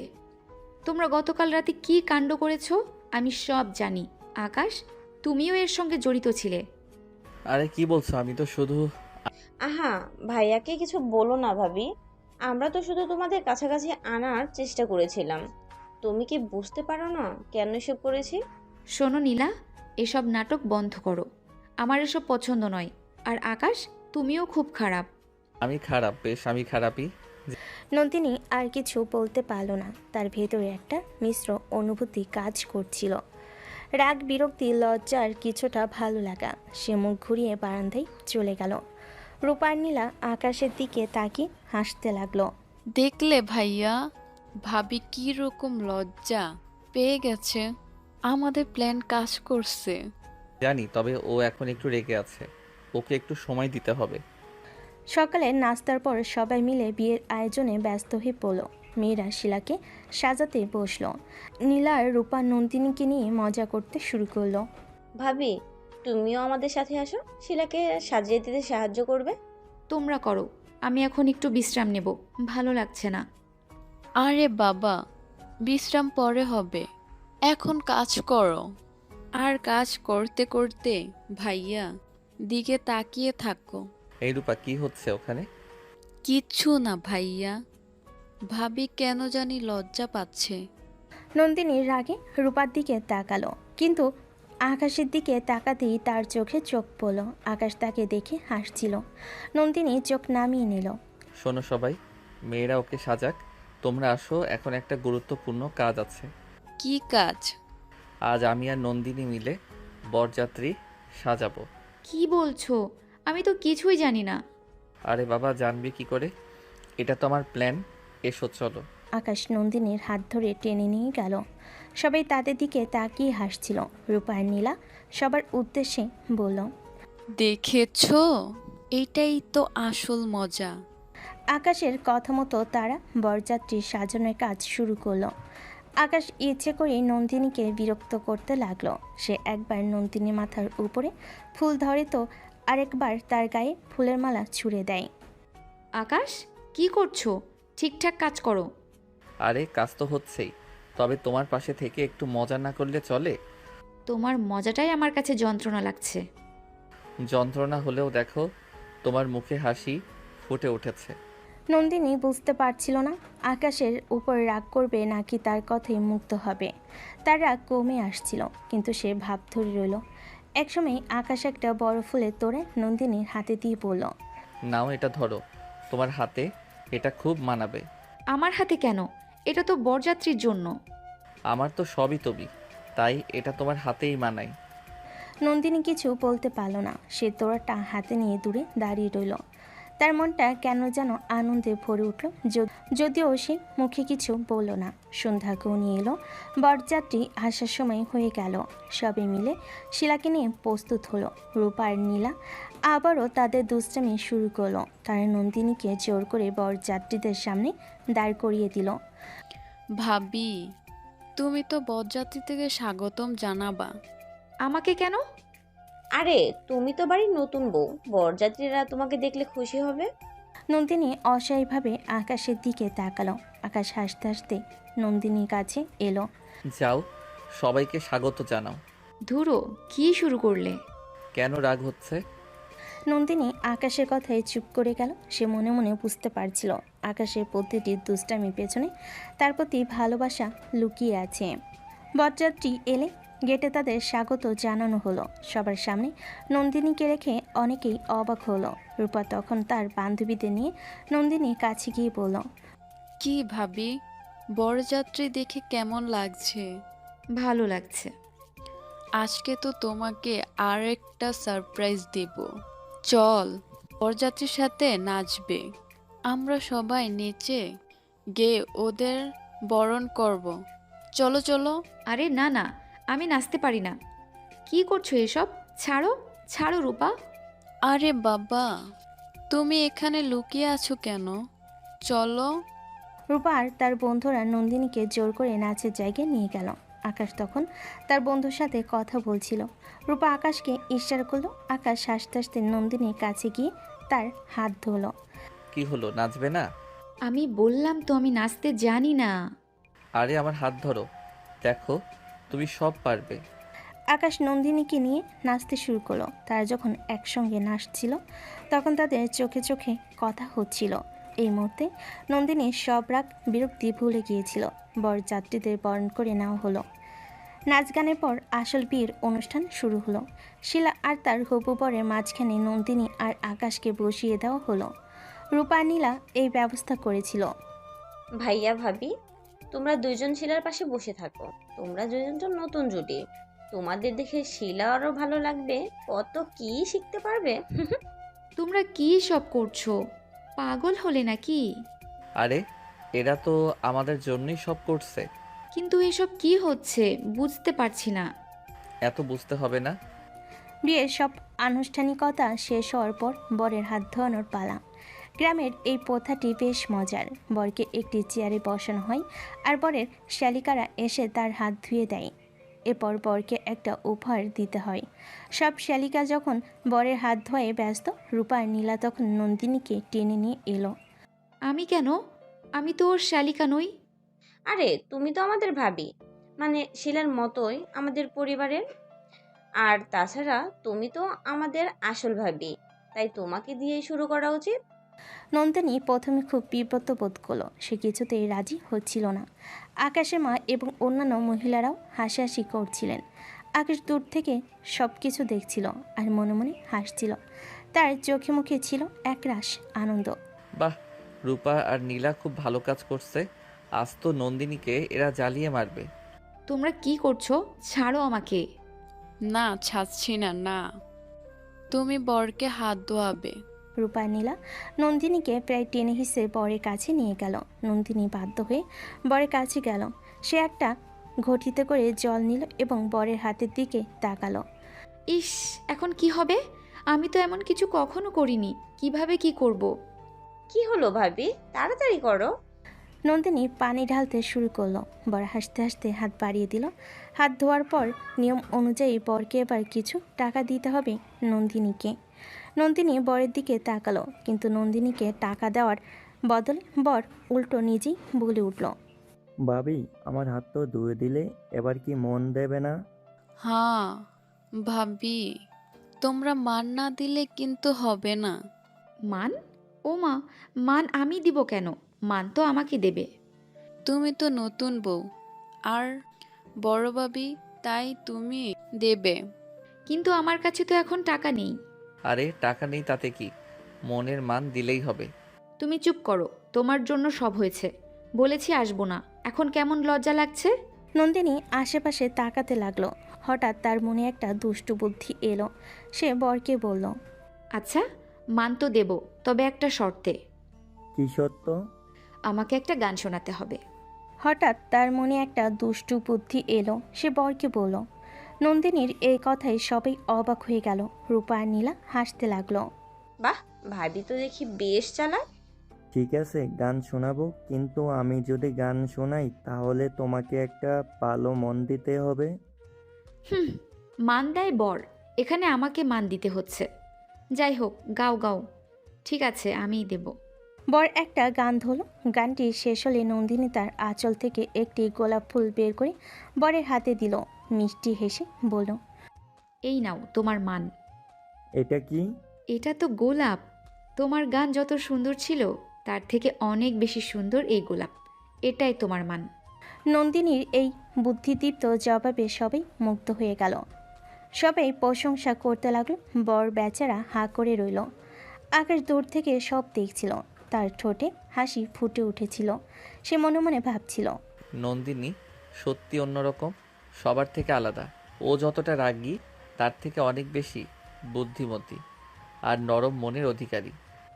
তোমরা গতকাল রাতে কি কাণ্ড করেছো আমি সব জানি। আকাশ, তুমিও এর সঙ্গে জড়িত ছিলে। আরে কি বলছো? আমি তো শুধু আহা, ভাইয়াকে কিছু বলো না ভাবি। আমরা তো শুধু তোমাদের কাছাকাছি আনার চেষ্টা করেছিলাম। তুমি কি বুঝতে পারো না কেন এসব করেছি? শোনো নীলা, এসব নাটক বন্ধ করো। আমার এসব পছন্দ নয়। আর আকাশ, তুমিও খুব খারাপ। আমি খারাপ, বেশ আমি খারাপই। নন্দিনী আর কিছু বলতে পারল না। তার ভেতরে একটা মিশ্র অনুভূতি কাজ করছিল। রাগ, বিরক্তি, লজ্জার কিছুটা ভালো লাগা। সে মুখ ঘুরিয়ে বারান্দায় চলে গেল। রূপার নীলা আকাশের দিকে তাকিয়ে হাসতে লাগলো। দেখলে ভাইয়া, ভাবি কি রকম লজ্জা পেয়ে গেছে। আমাদের প্ল্যান কাজ করছে। জানি, তবে ও এখন একটু রেগে আছে। ওকে একটু সময় দিতে হবে। সকালে নাস্তার পর সবাই মিলে বিয়ের আয়োজনে ব্যস্ত হয়ে পড়ল। মেয়েরা শিলাকে সাজাতে বসলো। নীলা আর রূপা নন্দিনীকে নিয়ে মজা করতে শুরু করলো। ভাবি, তুমিও আমাদের সাথে আসো, শিলাকে সাজিয়ে দিতে সাহায্য করবে। তোমরা করো, আমি এখন একটু বিশ্রাম নেব, ভালো লাগছে না। আরে বাবা, বিশ্রাম পরে হবে, এখন কাজ করো। আর কাজ করতে করতে ভাইয়া দিকে তাকিয়ে থাকো। এই রূপা, কি হচ্ছে ওখানে? কিচ্ছু না ভাইয়া, ভাবি কেন জানি লজ্জা পাচ্ছে। নন্দিনীর রাগে রূপার দিকে তাকালো, কিন্তু আকাশের দিকে তাকাতেই তার চোখে চোখ পড়ল। আকাশ তাকে দেখে হাসছিল। নন্দিনী চোখ নামিয়ে নিল। শোনো সবাই, মেয়েরা ওকে সাজাক, তোমরা আসো, এখন একটা গুরুত্বপূর্ণ কাজ আছে। কি কাজ? আজ আমি আর নন্দিনী মিলে বরযাত্রী সাজাবো। কি বলছো? আমি তো কিছুই জানি না। আরে বাবা, জানবি কি করে? এটা তো আমার প্ল্যান। এসো চলো। আকাশ নন্দিনীর হাত ধরে টেনে নিয়ে গেল। সবাই তাদের দিকে তাকিয়ে হাসছিল। রূপা আর নীলা সবার উদ্দেশ্যে বলল, দেখেছো, এটাই তো আসল মজা। আকাশের কথা মতো তারা বরযাত্রী সাজানোর কাজ শুরু করলো। আকাশ ইচ্ছে করে নন্দিনীকে বিরক্ত করতে লাগলো। সে একবার নন্দিনী মাথার উপরে ফুল ধরে তো আরেকবার তার গায়ে ফুলের মালা ছুঁড়ে দেয়। আকাশ, কি করছো? ঠিকঠাক কাজ করো। আরে কাজ তো হচ্ছেই, তবে তোমার পাশে থেকে একটু মজা না করলে চলে? তোমার মজাটাই আমার কাছে যন্ত্রণা লাগছে। যন্ত্রণা হলেও দেখো, তোমার মুখে হাসি ফুটে উঠেছে। নন্দিনী বুঝতে পারছিল না আকাশের উপর রাগ করবে নাকি তার কথাই মুক্ত হবে। তার রাগ কমে আসছিল, কিন্তু সে ভাব ধরে রইল। একসময় আকাশ একটা বড় ফুলের তোড়ে নন্দিনীর হাতে দিয়ে বলল, নাও এটা ধরো, তোমার হাতে এটা খুব মানাবে। আমার হাতে কেন? এটা তো বরযাত্রীর জন্য। আমার তো সবই তুমি, তাই এটা তোমার হাতেই মানায়। নন্দিনী কিছু বলতে পারল না। সে তোড়াটা হাতে নিয়ে দূরে দাঁড়িয়ে রইল। তার মনটা কেন যেন আনন্দে ভরে উঠল, যদিও সে মুখে কিছু বলল না। সন্ধ্যা ঘনিয়ে এলো। বরযাত্রী আসার সময় হয়ে গেল। সবে মিলে শিলাকে নিয়ে প্রস্তুত হলো। রূপা আর নীলা আবারও তাদের দুষ্টামি শুরু করলো। তারা নন্দিনীকে জোর করে বরযাত্রীদের সামনে দাঁড় করিয়ে দিল। ভাবি, তুমি তো বরযাত্রী থেকে স্বাগতম জানাবা। আমাকে কেন? আরে, তুমি তো বাড়ির নতুন বউ, বরযাত্রীরা তোমাকে দেখলে খুশি হবে। নন্দিনী অসহায়ভাবে আকাশের দিকে তাকালো। আকাশ হাসতে হাসতে নন্দিনীর কাছে এলো। যাও, সবাইকে স্বাগত জানাও। ধুরো, কি শুরু করলে? কেন রাগ হচ্ছে? নন্দিনী আকাশের কথায় চুপ করে গেল। সে মনে মনে বুঝতে পারছিল আকাশের প্রতিটি দুষ্টামির পেছনে তার প্রতি ভালোবাসা লুকিয়ে আছে। বরযাত্রী এলে গেটে তাদের স্বাগত জানানো হলো। সবার সামনে নন্দিনীকে রেখে অনেকেই অবাক হলো। রূপা তখন তার বান্ধবীদের নিয়ে নন্দিনীর কাছে গিয়ে বলল, কি ভাবি, বরযাত্রী দেখে কেমন লাগছে? ভালো লাগছে। আজকে তো তোমাকে আর একটা সারপ্রাইজ দেব। চল, বরযাত্রীর সাথে নাচবে। আমরা সবাই নেচে গেয়ে ওদের বরণ করব। চলো চলো। আরে না না, আমি নাচতে পারি না। কি করছো এসব? ছাড়ো ছাড়ো রূপা। আরে বাবা, তুমি এখানে লুকিয়ে আছো কেন? চলো। রূপা আর তার বন্ধুরা নন্দিনীকে জোর করে নাচের জায়গায় নিয়ে গেল। আকাশ তখন তার বন্ধুর সাথে কথা বলছিল। রূপা আকাশকে ইশারা করলো। আকাশ হাসতে হাসতে নন্দিনীর কাছে গিয়ে তার হাত ধরলো। কি হলো, নাচবে না? আমি বললাম তো আমি নাচতে জানি না। আরে আমার হাত ধরো, দেখো তুমি সব পারবে। আকাশ নন্দিনীকে নিয়ে নাচতে শুরু করলো। তারা যখন একসঙ্গে নাচছিল তখন তাদের চোখে চোখে কথা হচ্ছিল। এই মুহূর্তে নন্দিনীর সব রাগ বিরক্তি ভুলে গিয়েছিল। বরযাত্রীদের বরণ করে নেওয়া হলো। নাচ গানের পর আসল বিয়ের অনুষ্ঠান শুরু হলো। শিলা আর তার হবু বরের মাঝখানে নন্দিনী আর আকাশকে বসিয়ে দেওয়া হলো। রূপা আর নীলা এই ব্যবস্থা করেছিল। ভাইয়া ভাবি, তোমরা দুইজন শিলার পাশে বসে থাকো। তোমরা দুজন তো নতুন জুটি, তোমাদের দেখে শিলা আরো ভালো লাগবে, কত কি শিখতে পারবে। তোমরা কি সব করছো? পাগল হলে নাকি? আরে এরা তো আমাদের জন্যই সব করছে। কিন্তু এসব কি হচ্ছে বুঝতে পারছি না। এত বুঝতে হবে না। বিয়ের সব আনুষ্ঠানিকতা শেষ হওয়ার পর বরের হাত ধোয়ানোর পালা। গ্রামের এই প্রথাটি বেশ মজার। বরকে একটি চেয়ারে বসানো হয় আর বরের শালিকারা এসে তার হাত ধুয়ে দেয়। এরপর বরকে একটা উপহার দিতে হয়। সব শালিকা যখন বরের হাত ধোয়ে ব্যস্ত, রূপা আর নীলা তখন নন্দিনীকে টেনে নিয়ে এলো। আমি কেন? আমি তো ওর শালিকা নই। আরে তুমি তো আমাদের ভাবি, মানে শিলার মতোই আমাদের পরিবারের। আর তাছাড়া তুমি তো আমাদের আসল ভাবি, তাই তোমাকে দিয়েই শুরু করা উচিত। নন্দিনী প্রথমে খুব বিব্রত বোধ করলো। সে কিছুতেই রাজি হচ্ছিল না। আকাশের মা এবং অন্যান্য মহিলারাও হাসাহাসি করছিলেন। আকাশ দূর থেকে সব কিছু দেখছিল আর মনে মনে হাসছিল। তার চোখে মুখে ছিল একরাশ আনন্দ। বাহ, রূপা আর নীলা খুব ভালো কাজ করছে। আজ তো নন্দিনীকে এরা জ্বালিয়ে মারবে। তোমরা কি করছো? ছাড়ো আমাকে। না, ছাড়ছি না। না, তুমি বরকে হাত ধোয়াবে। রূপা আর নীলা নন্দিনীকে প্রায় টেনে হিসেবে বরের কাছে নিয়ে গেল। নন্দিনী বাধ্য হয়ে বরের কাছে গেল। সে একটা ঘটিতে করে জল নিল এবং বরের হাতের দিকে তাকালো। ইস, এখন কি হবে? আমি তো এমন কিছু কখনো করিনি। কিভাবে কি করব? কি হলো ভাবি, তাড়াতাড়ি করো। নন্দিনী পানি ঢালতে শুরু করলো। বর হাসতে হাসতে হাত বাড়িয়ে দিল। হাত ধোয়ার পর নিয়ম অনুযায়ী বরকে এবার কিছু টাকা দিতে হবে নন্দিনীকে। নন্দিনী বরের দিকে তাকালো, কিন্তু নন্দিনীকে টাকা দেওয়ার বদলে বর উল্টো নিজেই বলে উঠল, ভাবি, আমার হাত তো ধুয়ে দিলে, এবার কি মন দেবে না? হ্যাঁ ভাবি, তোমরা মান না দিলে কিন্তু হবে না। মান? ও মা, মান আমি দিব কেন? মান তো আমাকে দেবে। তুমি তো নতুন বউ আর বড় ভাবি, তাই তুমি দেবে। কিন্তু আমার কাছে তো এখন টাকা নেই। আরে টাকা নেই তাতে কি, মনের মান দিলেই হবে। তুমি চুপ করো, তোমার জন্য সব হয়েছে। বলেছি আসবো না, এখন কেমন লজ্জা লাগছে। নন্দিনী আশেপাশে তাকাতে লাগলো। হঠাৎ তার মনে একটা দুষ্টু বুদ্ধি এলো। সে বরকে বলল, আচ্ছা, মান তো দেব, তবে একটা শর্তে। কি সত্য? আমাকে একটা গান শোনাতে হবে। হঠাৎ তার মনে একটা দুষ্টু বুদ্ধি এলো। সে বরকে বলল। নন্দিনীর এই কথায় সবাই অবাক হয়ে গেল। রূপা আর নীলা হাসতে লাগলো। বাহ, ভাবি তো দেখি বেশ চালাক। ঠিক আছে, গান শোনাবো, কিন্তু আমি যদি গান শোনাই তাহলে তোমাকে একটা ভালো মন দিতে হবে। হুম, মান দেয় বর, এখানে আমাকে মান দিতে হচ্ছে। যাই হোক, গাও গাও। ঠিক আছে, আমিই দেব। বর একটা গান ধরল। গানটি শেষ হলে নন্দিনী তার আঁচল থেকে একটি গোলাপ ফুল বের করে বরের হাতে দিল। মিষ্টি হেসে বলল, এই নাও তোমার মান। এটা কি? এটা তো গোলাপ। তোমার গান যত সুন্দর ছিল তার থেকে অনেক বেশি সুন্দর এই গোলাপ। এটাই তোমার মান। নন্দিনীর এই বুদ্ধিদীপ্ত জবাবে সবাই মুগ্ধ হয়ে গেল। সবাই প্রশংসা করতে লাগলো। বর বেচারা হাঁ করে রইল। আকাশ দূর থেকে সব দেখছিল। তার ঠোঁটে হাসি ফুটে উঠেছিল। সে মনে মনে ভাবছিল, নন্দিনী সত্যি অন্যরকম, সবার থেকে আলাদা। ও যতটা রাগী তার থেকে অনেক বেশি বুদ্ধিমতী আর নরম মনের অধিকারী।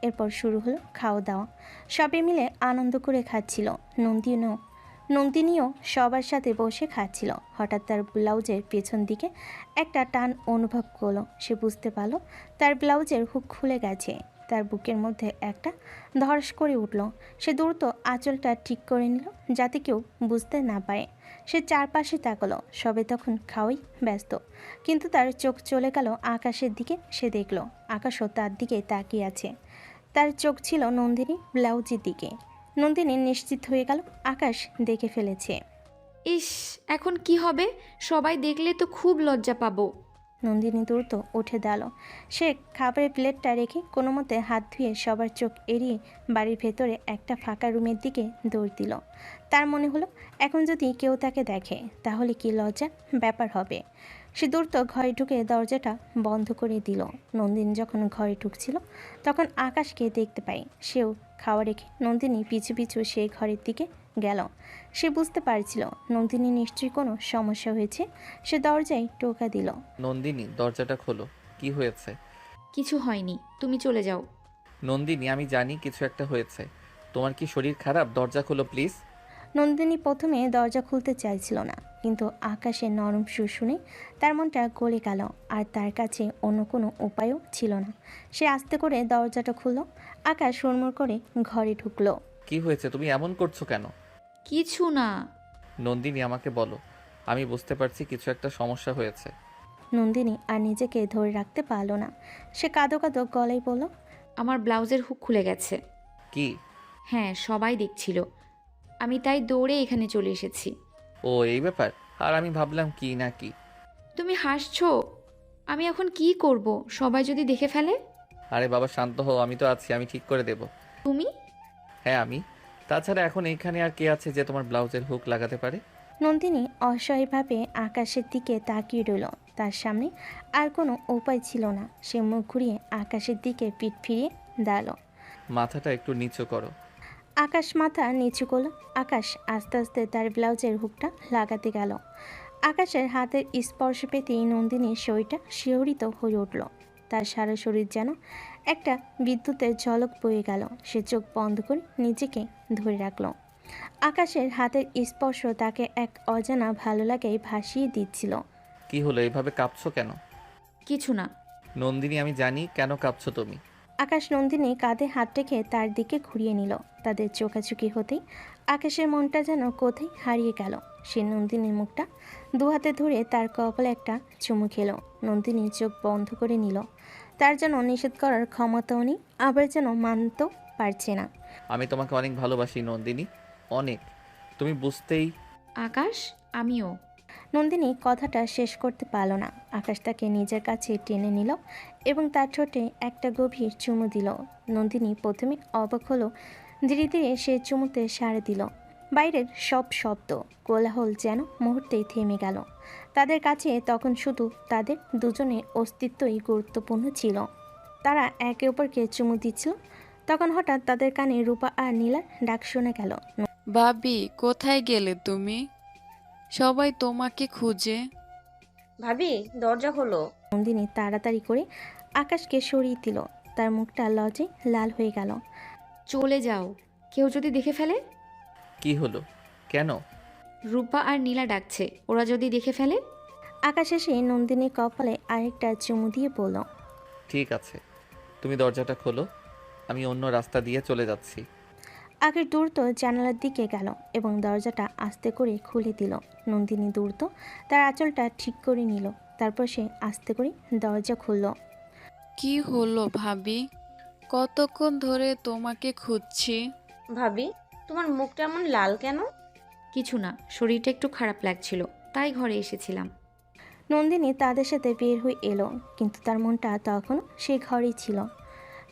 এরপর শুরু হলো খাওয়া দাওয়া। সবাই মিলে আনন্দ করে খাচ্ছিল। নন্দিনীও সবার সাথে বসে খাচ্ছিল। হঠাৎ তার ব্লাউজের পেছন দিকে একটা টান অনুভব করলো। সে বুঝতে পারল তার ব্লাউজের হুক খুলে গেছে। তার বুকের মধ্যে একটা ধড়স করে উঠল। সে দ্রুত আঁচলটা ঠিক করে নিল যাতে কেউ বুঝতে না পারে। সে চারপাশে তাকালো। সবে তখন খাওয়াই ব্যস্ত, কিন্তু তার চোখ চলে গেল আকাশের দিকে। সে দেখল আকাশও তার দিকে তাকিয়ে আছে। তার চোখ ছিল নন্দিনী ব্লাউজের দিকে। নন্দিনী নিশ্চিত হয়ে গেল আকাশ দেখে ফেলেছে। ইস, এখন কি হবে? সবাই দেখলে তো খুব লজ্জা পাবো। নন্দিনী দ্রুত উঠে দাঁড়ালো। সে খাবারের প্লেটটা রেখে কোনো মতে হাত ধুয়ে সবার চোখ এড়িয়ে বাড়ির ভেতরে একটা ফাঁকা রুমের দিকে দৌড় দিল। তার মনে হলো এখন যদি কেউ তাকে দেখে তাহলে কি লজ্জার ব্যাপার হবে। সে দ্রুত ঘরে ঢুকে দরজাটা বন্ধ করে দিল। নন্দিনী যখন ঘরে ঢুকছিল তখন আকাশকে দেখতে পায়। সেও খাওয়া রেখে নন্দিনী পিছু পিছু সেই ঘরের দিকে গেল। সে বুঝতে পারছিল নন্দিনী নিশ্চয়ই কোনো সমস্যা হয়েছে। সে দরজায় টোকা দিল। নন্দিনী দরজাটা খোলো। কি হয়েছে? কিছু হয়নি, তুমি চলে যাও। নন্দিনী আমি জানি কিছু একটা হয়েছে। তোমার কি শরীর খারাপ? দরজা খোলো প্লিজ। নন্দিনী প্রথমে দরজা খুলতে চাইছিল না, কিন্তু আকাশের নরম সুর শুনে তার মনটা গলে গেল। আর তার কাছে অন্য কোনো উপায়ও ছিল না। সে আস্তে করে দরজাটা খুলল। আকাশ হুড়মুড় করে ঘরে ঢুকলো। কি হয়েছে? তুমি এমন করছো কেন? কিছু না। নন্দিনী আমাকে বলো। আমি বুঝতে পারছি কিছু একটা সমস্যা হয়েছে। নন্দিনী আর নিজেকে ধরে রাখতে পারল না। সে কাঁদো কাঁদো গলায় বলল, আমার ব্লাউজের হুক খুলে গেছে। কি? হ্যাঁ, সবাই দেখছিল। আমি তাই দৌড়ে এখানে চলে এসেছি। ও এই ব্যাপার। আর আমি ভাবলাম কি না কি। তুমি হাসছো। আমি এখন কি করব? সবাই যদি দেখে ফেলে? আরে বাবা শান্ত হও, আমি তো আছি, আমি ঠিক করে দেব। তুমি? হ্যাঁ আমি। তাছাড়া এখন এইখানে আর কে আছে যে তোমার ব্লাউজের হুক লাগাতে পারে? নন্দিনী অসহায়ভাবে আকাশের দিকে তাকিয়ে রইল। তার সামনে আর কোনো উপায় ছিল না। সে মুখ ঘুরিয়ে আকাশের দিকে পিঠ ফিরিয়ে দাঁড়ালো। মাথাটা একটু নিচু করো। আকাশ মাথা নিচু করল। আকাশ আস্তে আস্তে তার ব্লাউজের হুকটা লাগাতে গেল। আকাশের হাতের স্পর্শ পেতেই নন্দিনীর শরীরটা শিহরিত হয়ে উঠল। তার সারা শরীর যেন একটা বিদ্যুতের ঝলক বয়ে গেল। সে চোখ বন্ধ করে নিজেকে ধরে রাখল। আকাশের হাতের স্পর্শ তাকে এক অজানা ভালো লাগায় ভাসিয়ে দিচ্ছিল। কি হলো, এভাবে কাঁপছো কেন? কিছু না। নন্দিনী আমি জানি কেন কাঁপছো তুমি। আকাশ নন্দিনী কাঁধে হাত রেখে তার দিকে ঘুরিয়ে নিল। তাদের চোখাচোখি হতেই আকাশের মনটা যেন কোথায় হারিয়ে গেল। সে নন্দিনীর মুখটা দু হাতে ধরে তার কপালে একটা চুমু খেল। নন্দিনী চোখ বন্ধ করে নিল। তার যেন নিষেধ করার ক্ষমতাও নেই, আবার যেন মানতেও পারছে না। আমি তোমাকে অনেক ভালোবাসি নন্দিনী, অনেক। তুমি বুঝতেই। আকাশ, আমিও। নন্দিনী কথাটা শেষ করতে পারল না। আকাশ তাকে নিজের কাছে টেনে নিল এবং তার ঠোঁটে একটা গভীর চুমু দিল। নন্দিনী প্রথমে অবাক হলো, ধীরে ধীরে সে চুমুতে সাড়া দিল। বাইরের সব শব্দ কোলাহল যেন মুহূর্তেই থেমে গেল। তাদের কাছে তখন শুধু তাদের দুজনের অস্তিত্বই গুরুত্বপূর্ণ ছিল। তারা একে অপরকে চুমু দিচ্ছিল। তখন হঠাৎ তাদের কানে রূপা আর নীলার ডাক শোনা গেল। ভাবি কোথায় গেলে তুমি? সবাই তোমাকে খুঁজে। ভাবি দরজা খোলো। নন্দিনী তাড়াতাড়ি করে আকাশকে সরিয়ে দিল। তার মুখটা লজ্জায় লাল হয়ে গেল। চলে যাও, কেউ যদি দেখে ফেলে। কি হলো? কেন? রূপা আর নীলা ডাকছে, ওরা যদি দেখে ফেলে। আকাশ এসে নন্দিনীর কপালে আরেকটা চুমু দিয়ে বলল, ঠিক আছে, তুমি দরজাটা খোলো, আমি অন্য রাস্তা দিয়ে চলে যাচ্ছি। আকাশ দ্রুত জানালার দিকে গেল এবং দরজাটা আস্তে করে খুলে দিল। নন্দিনী দ্রুত তার আঁচলটা ঠিক করে নিল। তারপর সে আস্তে করে দরজা খুলল। কি হলো ভাবি? কতক্ষণ ধরে তোমাকে খুঁজছি। ভাবি তোমার মুখটা এমন লাল কেন? কিছু না, শরীরটা একটু খারাপ লাগছিল, তাই ঘরে এসেছিলাম। নন্দিনী তাদের সাথে বের হয়ে এলো, কিন্তু তার মনটা তখনও সেই ঘরেই ছিল।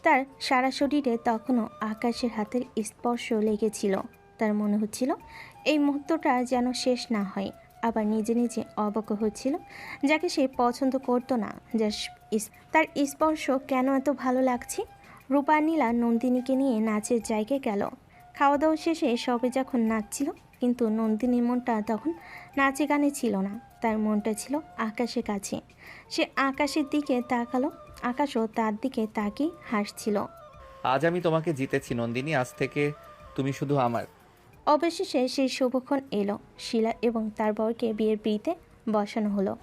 তার সারা শরীরে তখনও আকাশের হাতের স্পর্শ লেগেছিল। তার মনে হচ্ছিল এই মুহূর্তটা যেন শেষ না হয়। আবার নিজে নিজে অবাক হচ্ছিল, যাকে সে পছন্দ করতো না, তার স্পর্শ কেন এত ভালো লাগছে। রূপা আর নীলা নন্দিনীকে নিয়ে নাচের জায়গায় গেল। খাওয়া দাওয়া শেষে সবে যখন নাচছিল, কিন্তু নন্দিনীর মনটা তখন নাচে গানে ছিল না। তার মনটা ছিল আকাশের কাছে। সে আকাশের দিকে তাকালো, আকাশও তার দিকে তাকিয়ে হাসছিল। আজ আমি তোমাকে জিতেছি নন্দিনী, আজ থেকে তুমি শুধু আমার। অবশেষে সেই শুভক্ষণ এলো। শিলা এবং তার বরকে বিয়ের পিড়িতে বসানো হলো।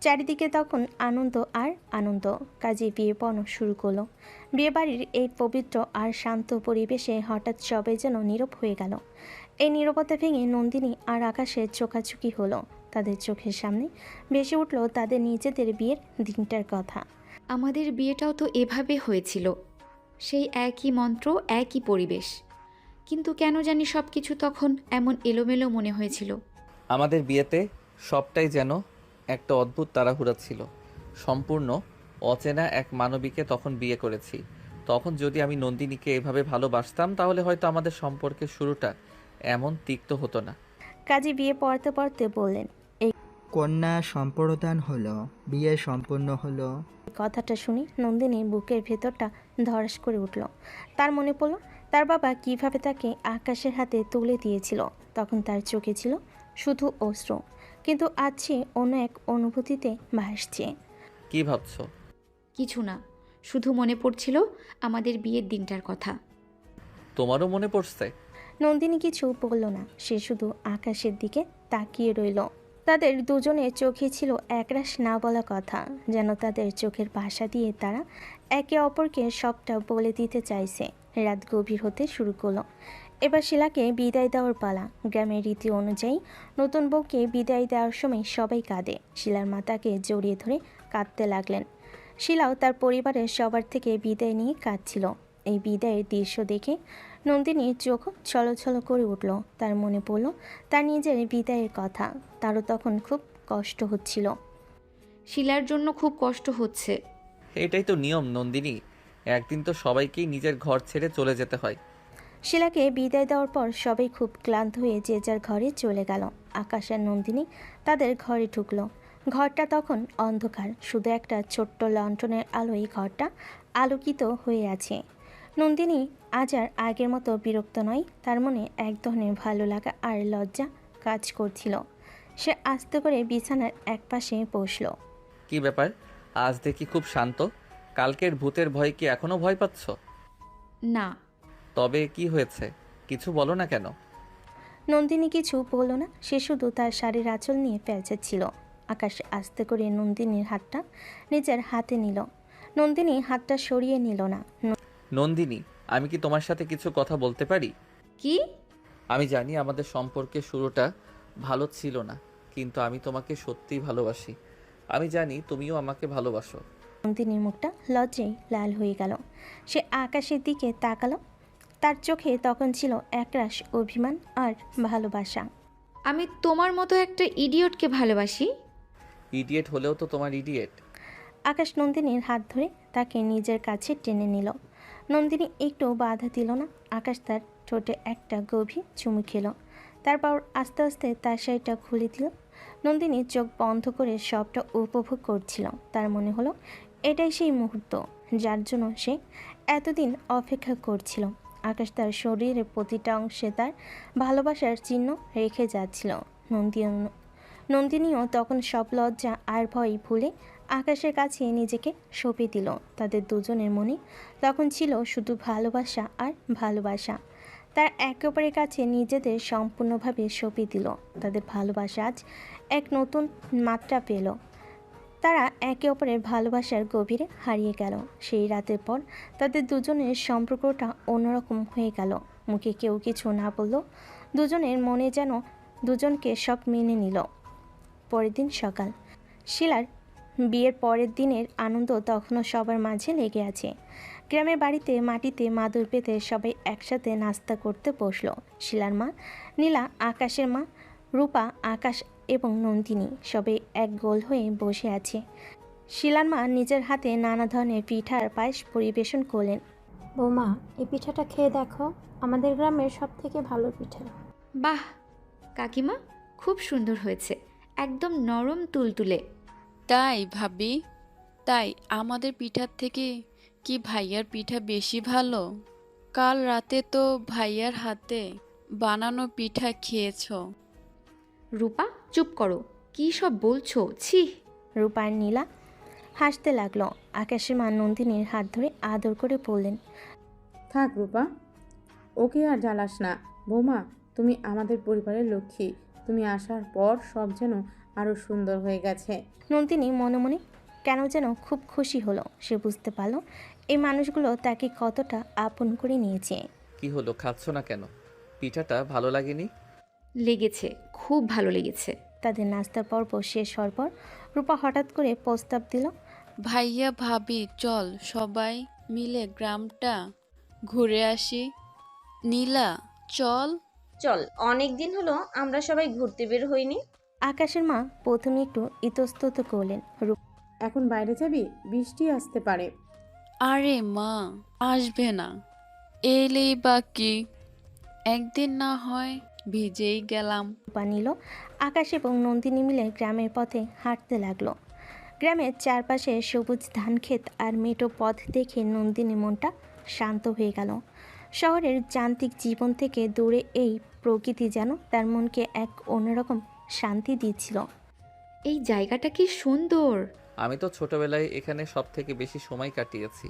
চারিদিকে তখন আনন্দ আর আনন্দ। কাজে বিয়ে পড়ানো শুরু করলো। বিয়েবাড়ির এই পবিত্র আর শান্ত পরিবেশে হঠাৎ সবাই যেন নীরব হয়ে গেল। এই নীরবতা ভেঙে নন্দিনী আর আকাশের চোখাচোখি হলো। তাদের চোখের সামনে ভেসে উঠল তাদের নিজেদের বিয়ের দিনটার কথা। আমাদের বিয়েটাও তো এভাবে হয়েছিল, সেই একই মন্ত্র, একই পরিবেশ, কিন্তু কেন জানি সব কিছু তখন এমন এলোমেলো মনে হয়েছিল। আমাদের বিয়েতে সবটাই যেন একটা অদ্ভুত তাড়াহুড়া ছিল। সম্পূর্ণ অচেনা এক মানবীকে তখন বিয়ে করেছি। তখন যদি আমি নন্দিনীকে এভাবে ভালোবাসতাম, তাহলে হয়তো আমাদের সম্পর্কের শুরুটা এমন তিক্ত হতো না। কাজী বিয়ে পড়তে পড়তে বললেন, কন্যা সম্প্রদান হলো, বিয়ে সম্পন্ন হলো। কথাটা শুনে নন্দিনীর বুকের ভেতরটা ধড়াস করে উঠল। তার মনে পড়ল তার বাবা কিভাবে তাকে আকাশের হাতে তুলে দিয়েছিল। তখন তার চোখে ছিল শুধু অশ্রু, কিন্তু আজ সে অন্য এক অনুভূতিতে ভাসছে। কি ভাবছো? কিছু না, শুধু মনে পড়ছিল আমাদের বিয়ের দিনটার কথা। তোমারও মনে পড়ছে? নন্দিনী কিছু বলল না, সে শুধু আকাশের দিকে তাকিয়ে রইল। তাদের দুজনের চোখে ছিল একরাশ না বলা কথা, যেন তাদের চোখের ভাষা দিয়ে তারা একে অপরকে সবটা বলে দিতে চাইছে। রাত গভীর হতে শুরু করলো। এবার শিলাকে বিদায় দেওয়ার পালা। গ্রামের রীতি অনুযায়ী নতুন বউকে বিদায় দেওয়ার সময় সবাই কাঁদে। শিলার মা তাকে জড়িয়ে ধরে কাঁদতে লাগলেন। শিলাও তার পরিবারের সবার থেকে বিদায় নিয়ে কাঁদছিল। এই বিদায়ের দৃশ্য দেখে নন্দিনীর চোখ ছলছল করে উঠল। তার মনে পড়ল তার নিজের বিদায়ের কথা। তারও তখন খুব কষ্ট হচ্ছিল। শিলার জন্য খুব কষ্ট হচ্ছে। এটাই তো নিয়ম নন্দিনী, একদিন তো সবাইকেই নিজের ঘর ছেড়ে চলে যেতে হয়। শিলাকে বিদায় দেওয়ার পর সবাই খুব ক্লান্ত হয়ে যে যার ঘরে চলে গেল। আকাশ আর নন্দিনী তাদের ঘরে ঢুকলো। ঘরটা তখন অন্ধকার, শুধু একটা ছোট্ট লণ্ঠনের আলোয় ঘরটা আলোকিত হয়ে আছে। নন্দিনী আজ আর আগের মতো বিরক্ত নয়। তার মনে এক ধরনের ভালো লাগা আর লজ্জা কাজ করছিল। সে আস্তে করে বিছানার একপাশে বসল। কি ব্যাপার, আজ দেখি খুব শান্ত। কালকের ভূতের ভয় কি এখনো ভয় পাচ্ছ? না। তবে কি হয়েছে, কিছু বলো না কেন? নন্দিনী কিছু বলল না, সে শুধু তার শাড়ির আঁচল নিয়ে পেঁচাচ্ছিল। আকাশ আস্তে করে নন্দিনীর হাতটা নিজের হাতে নিল। নন্দিনী হাতটা সরিয়ে নিল না। নন্দিনী, আমি কি তোমার সাথে কিছু কথা বলতে পারি? কি? আমি জানি আমাদের সম্পর্কের শুরুটা ভালো ছিল না, কিন্তু আমি তোমাকে সত্যিই ভালোবাসি। আমি জানি তুমিও আমাকে ভালোবাসো। নন্দিনীর মুখটা লজ্জায় লাল হয়ে গেল। সে আকাশের দিকে তাকালো। তার চোখে তখন ছিল একরাশ অভিমান আর ভালোবাসা। আমি তোমার মতো একটা ইডিয়টকে ভালোবাসি? ইডিয়েট হলেও তো তোমার ইডিয়েট। আকাশ নন্দিনীর হাত ধরে তাকে নিজের কাছে টেনে নিল। নন্দিনী একটু বাধা দিল না। আকাশ তার ঠোঁটে একটা গভীর চুমু খেল। তারপর আস্তে আস্তে তার শাড়িটা খুলে দিল। নন্দিনী চোখ বন্ধ করে সবটা উপভোগ করছিল। তার মনে হলো এটাই সেই মুহূর্ত যার জন্য সে এতদিন অপেক্ষা করছিল। আকাশ তার শরীরের প্রতিটা অংশে তার ভালোবাসার চিহ্ন রেখে যাচ্ছিল। নন্দিনীও তখন সব লজ্জা আর ভয় ভুলে আকাশের কাছে নিজেকে সঁপে দিল। তাদের দুজনের মনে তখন ছিল শুধু ভালোবাসা আর ভালোবাসা। তার একে অপরের কাছে নিজেদের সম্পূর্ণভাবে সঁপে দিল। তাদের ভালোবাসা আজ এক নতুন মাত্রা পেল। তারা একে অপরের ভালোবাসার গভীরে হারিয়ে গেল। সেই রাতের পর তাদের দুজনের সম্পর্কটা অন্যরকম হয়ে গেল। মুখে কেউ কিছু না বলল, দুজনের মনে যেন দুজনকে সব মেনে নিল। পরের দিন সকাল। শিলার বিয়ের পরের দিনের আনন্দ তখনও সবার মাঝে লেগে আছে। গ্রামের বাড়িতে মাটিতে মাদুর পেতে সবাই একসাথে নাস্তা করতে বসলো। শিলার মা নীলা, আকাশের মা রূপা, আকাশ এবং নন্দিনী সবে এক গোল হয়ে বসে আছে। শিলার মা নিজের হাতে নানা ধরনের পিঠার পায়েস পরিবেশন করলেন। বৌমা, এই পিঠাটা খেয়ে দেখো, আমাদের গ্রামের সব থেকে ভালো পিঠা। বাহ কাকিমা, খুব সুন্দর হয়েছে, একদম নরম তুলতুলে। তাই ভাবি? তাই আমাদের পিঠার থেকে কি ভাইয়ার পিঠা বেশি ভালো? কাল রাতে তো ভাইয়ার হাতে বানানো পিঠা খেয়েছো। রূপা চুপ করো, কি সব বলছো, ছি। রূপা আর নীলা হাসতে লাগলো। আকাশের মা নন্দিনীর হাত ধরে আদর করে বললেন, থাক রূপা, ওকে আর জ্বালাস না। বৌমা, তুমি আমাদের পরিবারের লক্ষ্মী। তুমি আসার পর সব যেন আরও সুন্দর হয়ে গেছে। নন্দিনী মনে মনে কেন যেন খুব খুশি হলো। সে বুঝতে পারল এই মানুষগুলো তাকে কতটা আপন করে নিয়েছে। কি হলো, খাচ্ছ না কেন? পিঠাটা ভালো লাগেনি? লেগেছে, খুব ভালো লেগেছে। তাদের নাস্তার পর্ব শেষ হওয়ার পর রূপা হঠাৎ করে প্রস্তাব দিল, ভাইয়া ভাবি চল সবাই মিলে গ্রামটা ঘুরে আসি। নীলা চল। চল, অনেক দিন হলো আমরা সবাই ঘুরতে বের হইনি। আকাশের মা প্রথমে একটু ইতস্তত করলেন। এখন বাইরে যাবি? বৃষ্টি আসতে পারে। আরে মা, আসবে না, এলেই বা কি, একদিন না হয় ভিজেই গেলাম। রূপা নিল আকাশ এবং নন্দিনী মিলে গ্রামের পথে হাঁটতে লাগলো। গ্রামের চারপাশে সবুজ ধানক্ষেত আর মেঠো পথ দেখে নন্দিনী মনটা শান্ত হয়ে গেল। শহরের যান্ত্রিক জীবন থেকে দূরে এই প্রকৃতি যেন তার মনকে এক অন্যরকম শান্তি দিচ্ছিল। এই জায়গাটা কি সুন্দর। আমি তো ছোটবেলায় এখানে সব থেকে বেশি সময় কাটিয়েছি।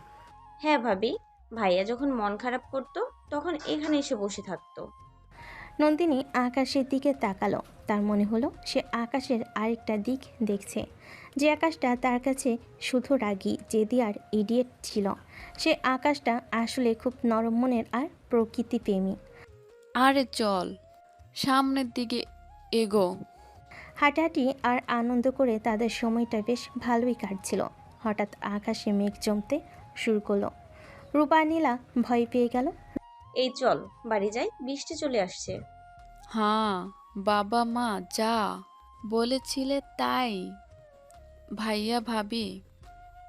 হ্যাঁ ভাবি, ভাইয়া যখন মন খারাপ করতো তখন এখানে এসে বসে থাকতো। নন্দিনী আকাশের দিকে তাকালো। তার মনে হলো সে আকাশের আরেকটা দিক দেখছে, যে আকাশটা তার কাছে শুধু রাগী, জেদি আর ইডিয়েট ছিল। সে আকাশটা আসলে খুব নরম মনের আর প্রকৃতিপ্রেমী। আরে চল সামনের দিকে এগো। হাঁটাহাঁটি আর আনন্দ করে তাদের সময়টা বেশ ভালোই কাটছিল। হঠাৎ আকাশে মেঘ জমতে শুরু করলো। রূপা নীলা ভয় পেয়ে গেল। এই চল বাড়ি যাই, বৃষ্টি চলে আসছে। হ্যাঁ বাবা মা যা বলেছিলে তাই। ভাইয়া ভাবি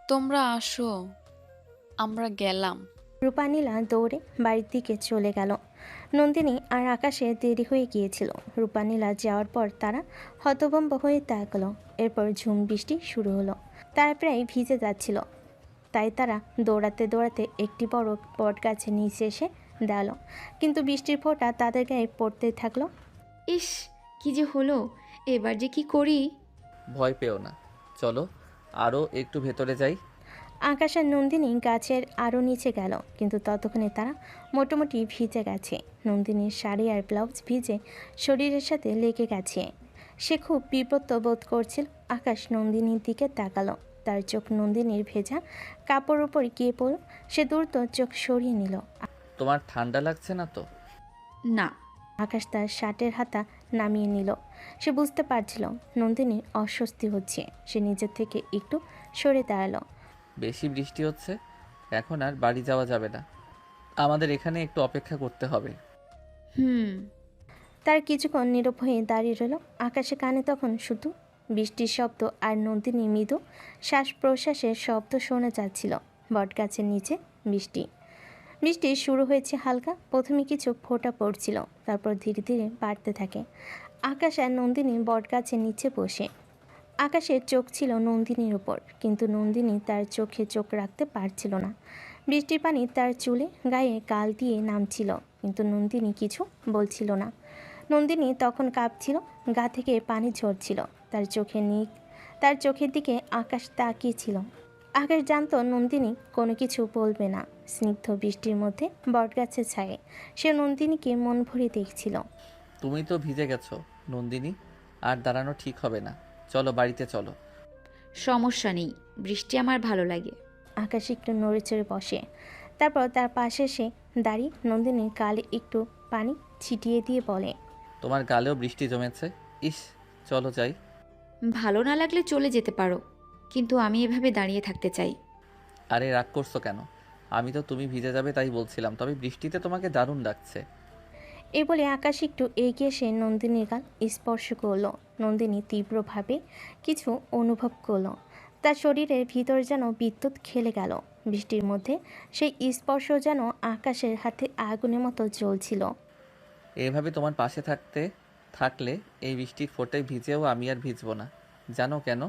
তোমরা আসো, আমরা গেলাম। রূপা নীলা দৌড়ে বাড়ির দিকে চলে গেল। নন্দিনী আর আকাশে দেরি হয়ে গিয়েছিল। রূপা নীলা যাওয়ার পর তারা হতভম্ব হয়ে তাকালো। এরপর ঝুম বৃষ্টি শুরু হলো। তারা প্রায় ভিজে যাচ্ছিল, তাই তারা দৌড়াতে দৌড়াতে একটি বড় বট গাছের নিচে এসে দাঁড়ালো। কিন্তু বৃষ্টির ফোঁটা তাদের গায়ে পড়তে থাকলো। ইস, কি যে হলো, এবার যে কি করি। ভয় পেও না, চলো আরও একটু ভেতরে যাই। আকাশ আর নন্দিনী গাছের আরও নিচে গেল, কিন্তু ততক্ষণে তারা মোটামুটি ভিজে গেছে। নন্দিনীর শাড়ি আর ব্লাউজ ভিজে শরীরের সাথে লেগে গেছে। সে খুব বিপত্ত বোধ করছিল। আকাশ নন্দিনীর দিকে তাকালো। তার চোখ নন্দিনীর ভেজা কাপড় উপর গিয়ে পড়ল। সে দ্রুত চোখ সরিয়ে নিল। তোমার ঠান্ডা লাগছে না তো? না। আকাশ তার শার্টের হাতা নামিয়ে নিল। সে বুঝতে পারছিল নন্দিনীর অস্বস্তি হচ্ছে। সে নিজের থেকে একটু সরে দাঁড়ালো। বেশি বৃষ্টি হচ্ছে, এখন আর বাড়ি যাওয়া যাবে না, আমাদের এখানে একটু অপেক্ষা করতে হবে। তার কিছুক্ষণ নীরব হয়ে দাঁড়িয়ে রইল। আকাশে কানে তখন শুধু বৃষ্টির শব্দ আর নন্দিনী মৃদু শ্বাস প্রশ্বাসের শব্দ শোনা যাচ্ছিল। বটগাছের নিচে বৃষ্টি বৃষ্টি শুরু হয়েছে হালকা। প্রথমে কিছু ফোঁটা পড়ছিল, তারপর ধীরে ধীরে বাড়তে থাকে। আকাশ আর নন্দিনী বটগাছের নিচে বসে। আকাশের চোখ ছিল নন্দিনীর উপর, কিন্তু নন্দিনী তার চোখে চোখ রাখতে পারছিল না। বৃষ্টির পানি তার চুলে গায়ে গাল দিয়ে নামছিল, কিন্তু নন্দিনী কিছু বলছিল না। নন্দিনী তখন কাঁপছিল, গা থেকে পানি ঝরছিল। তার চোখের দিকে আকাশ তাকিয়েছিল। আকাশ জানতো নন্দিনী কোনো কিছু বলবে না। স্নিগ্ধ বৃষ্টির মধ্যে বটগাছের ছায়ে সে নন্দিনীকে মন ভরে দেখছিল। তুমি তো ভিজে গেছো নন্দিনী, আর দাঁড়ানো ঠিক হবে না, চলো বাড়িতে চলো। সমস্যা নেই, বৃষ্টি আমার ভালো লাগে। আকাশ একটু নড়ে চড়ে বসে, তারপর তার পাশে এসে দাঁড়িয়ে নন্দিনীর গালে একটু পানি ছিটিয়ে দিয়ে বলে, তোমার গালেও বৃষ্টি জমেছে, ইস চলো যাই। ভালো না লাগলে চলে যেতে পারো, কিন্তু আমি এভাবে দাঁড়িয়ে থাকতে চাই। আরে রাগ করছো কেন? আমি তো তুমি ভিজে যাবে তাই বলছিলাম, তবে বৃষ্টিতে তোমাকে দারুণ লাগছে। এই বলে আকাশ একটু এগিয়ে এসে নন্দিনীর গাল স্পর্শ করলো। নন্দিনী তীব্রভাবে কিছু অনুভব করলো। তার শরীরের ভিতর যেন বিদ্যুৎ খেলে গেল। বৃষ্টির মধ্যে সেই স্পর্শ যেন আকাশের হাতে আগুনের মতো জ্বলছিল। এভাবে তোমার পাশে থাকলে এই বৃষ্টির ফোঁটায় ভিজেও আমি আর ভিজবো না। জানো কেন?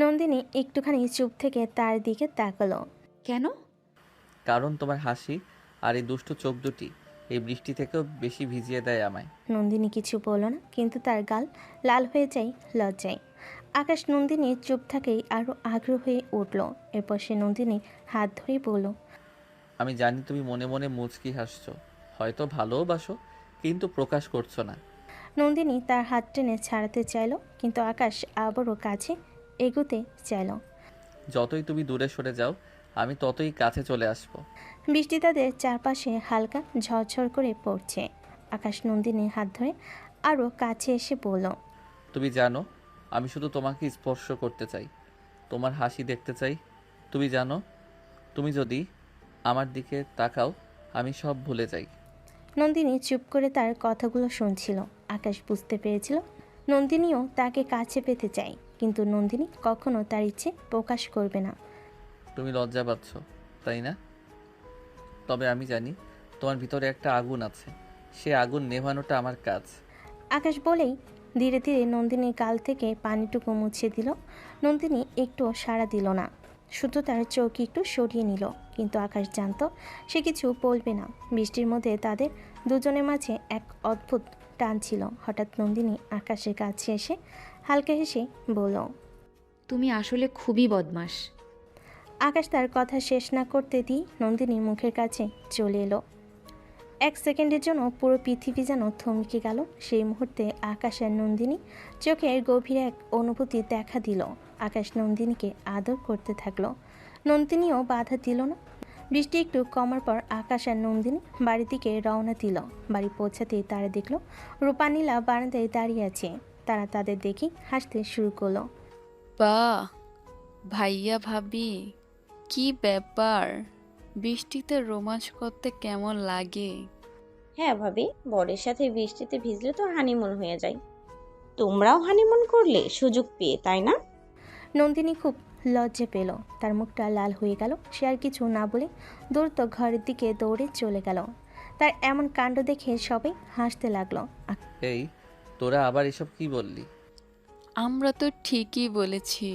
নন্দিনী একটুখানি চুপ থেকে তার দিকে তাকালো। কেন? কারণ তোমার হাসি আর এই দুষ্টু চোখ দুটি এই বৃষ্টি থেকেও বেশি ভিজিয়ে দেয় আমায়। নন্দিনী কিছু বলল না, কিন্তু তার গাল লাল হয়ে যায় লজ্জায়। আকাশ নন্দিনী চুপ থাকেই আরও আগ্রহ হয়ে উঠল। এরপর সে নন্দিনীর হাত ধরেই বলল, আমি জানি তুমি মনে মনে মুচকি হাসছো, হয়তো ভালোবাসো, কিন্তু প্রকাশ করছো না। নন্দিনী তার হাত টেনে ছাড়াতে চাইল, কিন্তু আকাশ আবারও কাছে এগোতে চাইল। যতই তুমি দূরে সরে যাও আমি ততই কাছে চলে আসবো। বৃষ্টি তাদের চারপাশে হালকা ঝরঝর করে পড়ছে। আকাশ নন্দিনীর হাত ধরে আরও কাছে এসে বলল, তুমি জানো আমি শুধু তোমাকে স্পর্শ করতে চাই, তোমার হাসি দেখতে চাই। তুমি জানো তুমি যদি আমার দিকে তাকাও আমি সব ভুলে যাই। নন্দিনী চুপ করে তার কথাগুলো শুনছিল। আকাশ বুঝতে পেরেছিল নন্দিনীও তাকে কাছে পেতে চায়, কিন্তু নন্দিনী কখনো তার ইচ্ছে প্রকাশ করবে না। তুমি লজ্জা পাচ্ছ তাই না? তবে আমি জানি তোমার ভিতরে একটা আগুন আছে, সে আগুন নেভানোটা আমার কাজ। আকাশ বলেই ধীরে ধীরে নন্দিনীর গাল থেকে পানিটুকু মুছে দিল। নন্দিনী একটুও সাড়া দিল না, শুধু তার চোখ একটু সরিয়ে নিল। কিন্তু আকাশ জানত সে কিছু বলবে না। বৃষ্টির মধ্যে তাদের দুজনের মাঝে এক অদ্ভুত টান ছিল। হঠাৎ নন্দিনী আকাশের কাছে এসে হালকা হেসে বলল, তুমি আসলে খুবই বদমাশ। আকাশ তার কথা শেষ না করতে দিয়ে নন্দিনী মুখের কাছে চলে এলো। এক সেকেন্ডের জন্য পুরো পৃথিবী যেন থমকে গেল। সেই মুহূর্তে আকাশ আর নন্দিনী চোখের গভীর এক অনুভূতি দেখা দিল। আকাশ নন্দিনীকে আদর করতে থাকলো, নন্দিনীও বাধা দিল না। বৃষ্টি একটু কমার পর আকাশ আর নন্দিনী বাড়ির দিকে রওনা দিল। বাড়ি পৌঁছাতেই তারা দেখলো রূপানীলা বারান্দায় দাঁড়িয়ে আছে। তারা তাদের দেখি হাসতে শুরু করলো। বাহ ভাইয়া ভাবি, কি ব্যাপার, বৃষ্টিতে রোমাঞ্চ করতে কেমন লাগে? হ্যাঁ ভাবি, বরের সাথে বৃষ্টিতে ভিজলে তো হানিমুন হয়ে যায়। তোমরাও হানিমুন করলে সুযোগ পেয়ে, তাই না? নন্দিনী খুব লজ্জা পেল, তার মুখটা লাল হয়ে গেল। সে আর কিছু না বলে দ্রুত ঘরের দিকে দৌড়ে চলে গেল। তার এমন কাণ্ড দেখে সবাই হাসতে লাগলো। এই তোরা আবার এসব কি বললি? আমরা তো ঠিকই বলেছি,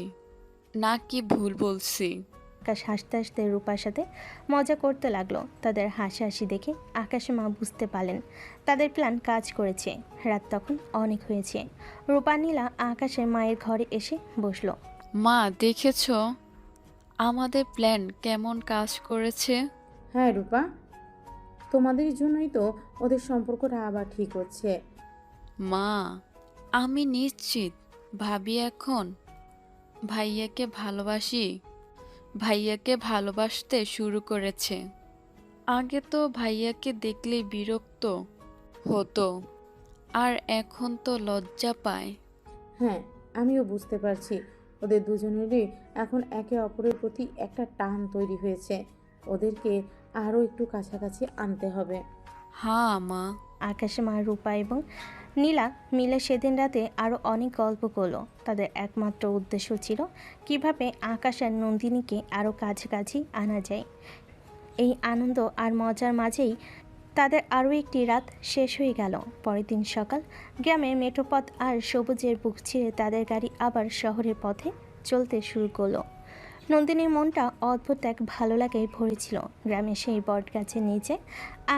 না কি ভুল বলছি? আকাশ হাসতে হাসতে রূপার সাথে মজা করতে লাগলো। তাদের হাসাহাসি দেখে আকাশে মা বুঝতে পারলেন তাদের প্ল্যান কাজ করেছে। রাত তখন অনেক হয়েছে। রূপানীলা আকাশের মায়ের ঘরে এসে বসলো। মা দেখেছো আমাদের প্ল্যান কেমন কাজ করেছে? হ্যাঁ রূপা, তোমাদের জন্যই তো ওদের সম্পর্কটা আবার ঠিক হচ্ছে। মা আমি নিশ্চিত ভাবি এখন ভাইয়াকে ভালোবাসতে শুরু করেছে। আগে তো ভাইয়াকে দেখলে বিরক্ত হতো, আর এখন তো লজ্জা পায়। হ্যাঁ, আমিও বুঝতে পারছি ওদের দুজনেরই এখন একে অপরের প্রতি একটা টান তৈরি হয়েছে। ওদেরকে আরও একটু কাছাকাছি আনতে হবে। হ্যাঁ মা। আকাশে মা, রূপা এবং নীলা মিলে সেদিন রাতে আরও অনেক গল্প করলো। তাদের একমাত্র উদ্দেশ্য ছিল কিভাবে আকাশ আর নন্দিনীকে আরও কাছাকাছি আনা যায়। এই আনন্দ আর মজার মাঝেই তাদের আরও একটি রাত শেষ হয়ে গেল। পরের দিন সকাল, গ্রামের মেঠোপথ আর সবুজের বুক ছিঁড়ে তাদের গাড়ি আবার শহরের পথে চলতে শুরু করলো। নন্দিনীর মনটা অদ্ভুত এক ভালো লাগায় ভরেছিল। গ্রামে সেই বটগাছের নিচে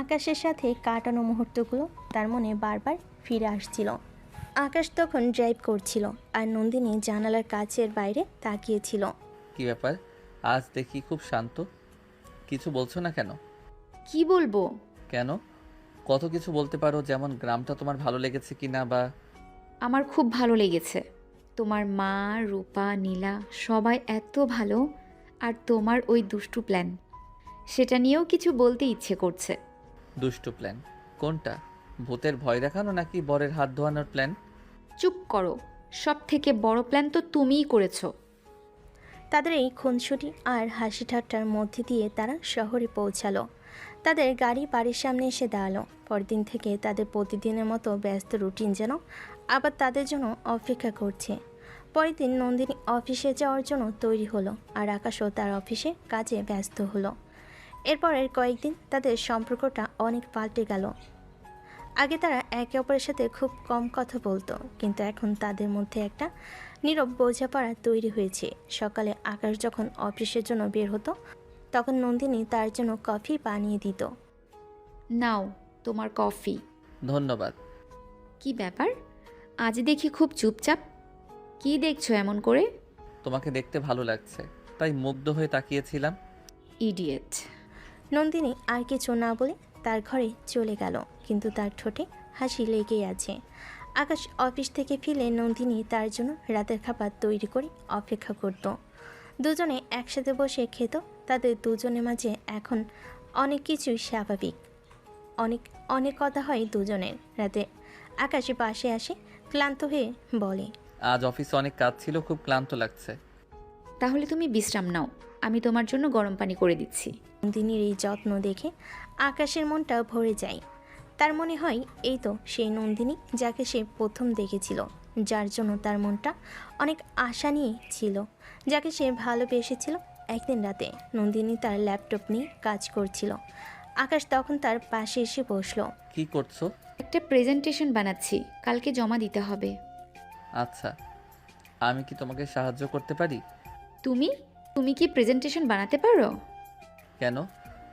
আকাশের সাথে কাটানো মুহূর্তগুলো তার মনে বারবার ফিরে আসছিল। আকাশ তখন ড্রাইভ করছিল আর নন্দিনী জানালার কাচের বাইরে তাকিয়েছিল। কি ব্যাপার, আজ দেখি খুব শান্ত, কিছু বলছো না কেন? কি বলবো? কেন? কত কিছু বলতে পারো, যেমন গ্রামটা তোমার ভালো লেগেছে কিনা, বা আমার খুব ভালো লেগেছে। তোমার মা, রূপা, নীলা সবাই এত ভালো, আর তোমার ওই দুষ্টু প্ল্যান, সেটা নিয়েও কিছু বলতে ইচ্ছে করছে। দুষ্টু প্ল্যান কোনটা? ভূতের ভয় দেখানো নাকি বরের হাত ধোয়ানোর প্ল্যান? চুপ করো, সব থেকে বড় প্ল্যান তো তুমিই করেছো। তাদের এই খুনসুটি আর হাসি ঠাট্টার মধ্যে দিয়ে তারা শহরে পৌঁছালো। তাদের গাড়ি বাড়ির সামনে এসে দাঁড়ালো। পরদিন থেকে তাদের প্রতিদিনের মতো ব্যস্ত রুটিন যেন আবার তাদের জন্য অপেক্ষা করছে। পরের দিন নন্দিনী অফিসে যাওয়ার জন্য তৈরি হলো, আর আকাশও তার অফিসে কাজে ব্যস্ত হলো। এরপরের কয়েকদিন তাদের সম্পর্কটা অনেক পাল্টে গেল। আগে তারা একে অপরের সাথে খুব কম কথা বলতো, কিন্তু এখন তাদের মধ্যে একটা নীরব বোঝাপড়া তৈরি হয়েছে। সকালে আকাশ যখন অফিসের জন্য বের হতো, তখন নন্দিনী তার জন্য কফি বানিয়ে দিত। নাও তোমার কফি। ধন্যবাদ। কি ব্যাপার, আজ দেখি খুব চুপচাপ? কি দেখছো এমন করে? তোমাকে দেখতে ভালো লাগছে, তাই মুগ্ধ হয়ে তাকিয়েছিলাম। ইডিয়েট। নন্দিনী আর কিছু না বলে তার ঘরে চলে গেল, কিন্তু তার ঠোঁটে হাসি লেগেই আছে। আকাশ অফিস থেকে ফিরে নন্দিনী তার জন্য রাতের খাবার তৈরি করে অপেক্ষা করত। দুজনে একসাথে বসে খেত। তাদের দুজনের মাঝে এখন অনেক কিছুই স্বাভাবিক। অনেক অনেক কথা হয় দুজনের। রাতে আকাশ পাশে আসে, ক্লান্ত হয়ে বলে, আজ অফিসে অনেক কাজ ছিল, খুব ক্লান্ত লাগছে। তাহলে তুমি বিশ্রাম নাও, আমি তোমার জন্য গরম পানি করে দিচ্ছি। নন্দিনীর এই যত্ন দেখে আকাশের মনটা ভরে যায়। তার মনে হয় এই তো সেই নন্দিনী যাকে সে প্রথম দেখেছিল, যার জন্য তার মনটা অনেক আশা নিয়ে ছিল, যাকে সে ভালোবেসেছিল। একদিন রাতে নন্দিনী তার ল্যাপটপ নিয়ে কাজ করছিল। আকাশ তখন তার পাশে এসে বসলো। কি করছো? একটা প্রেজেন্টেশন বানাচ্ছি, কালকে জমা দিতে হবে। আচ্ছা, আমি কি তোমাকে সাহায্য করতে পারি? তুমি তুমি কি প্রেজেন্টেশন বানাতে পারো? কেন,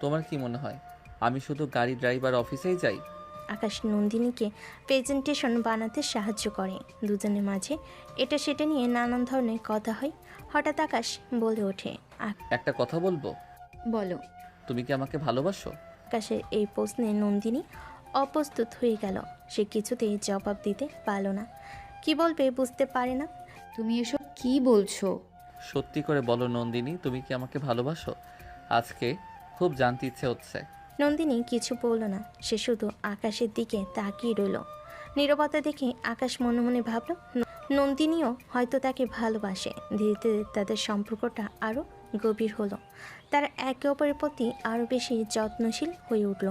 তোমার কি মনে হয় আমি শুধু গাড়ি ড্রাইভার অফিসেই যাই? আকাশ নন্দিনীকে প্রেজেন্টেশন বানাতে সাহায্য করে। দুজনের মাঝে এটা সেটা নিয়ে নানান ধরনের কথা হয়। হঠাৎ আকাশ বলে ওঠে, একটা কথা বলবো? বলো। তুমি কি আমাকে ভালোবাসো? আকাশের এই প্রশ্নে নন্দিনী অপ্রস্তুত হয়ে গেল। সে কিছুতেই জবাব দিতে পারল না, কি বলবে বুঝতে পারে না। তুমি এসব কি বলছো? সত্যি করে বলো নন্দিনী, তুমি কি আমাকে ভালোবাসো? আজকে খুব জানতে ইচ্ছে হচ্ছে। নন্দিনী কিছু বলল না, সে শুধু আকাশের দিকে তাকিয়ে রইল। নীরবতা দেখে আকাশ মনে মনে ভাবল, নন্দিনীও হয়তো তাকে ভালোবাসে। ধীরে ধীরে তাদের সম্পর্কটা আরও গভীর হলো। তারা একে অপরের প্রতি আরও বেশি যত্নশীল হয়ে উঠল।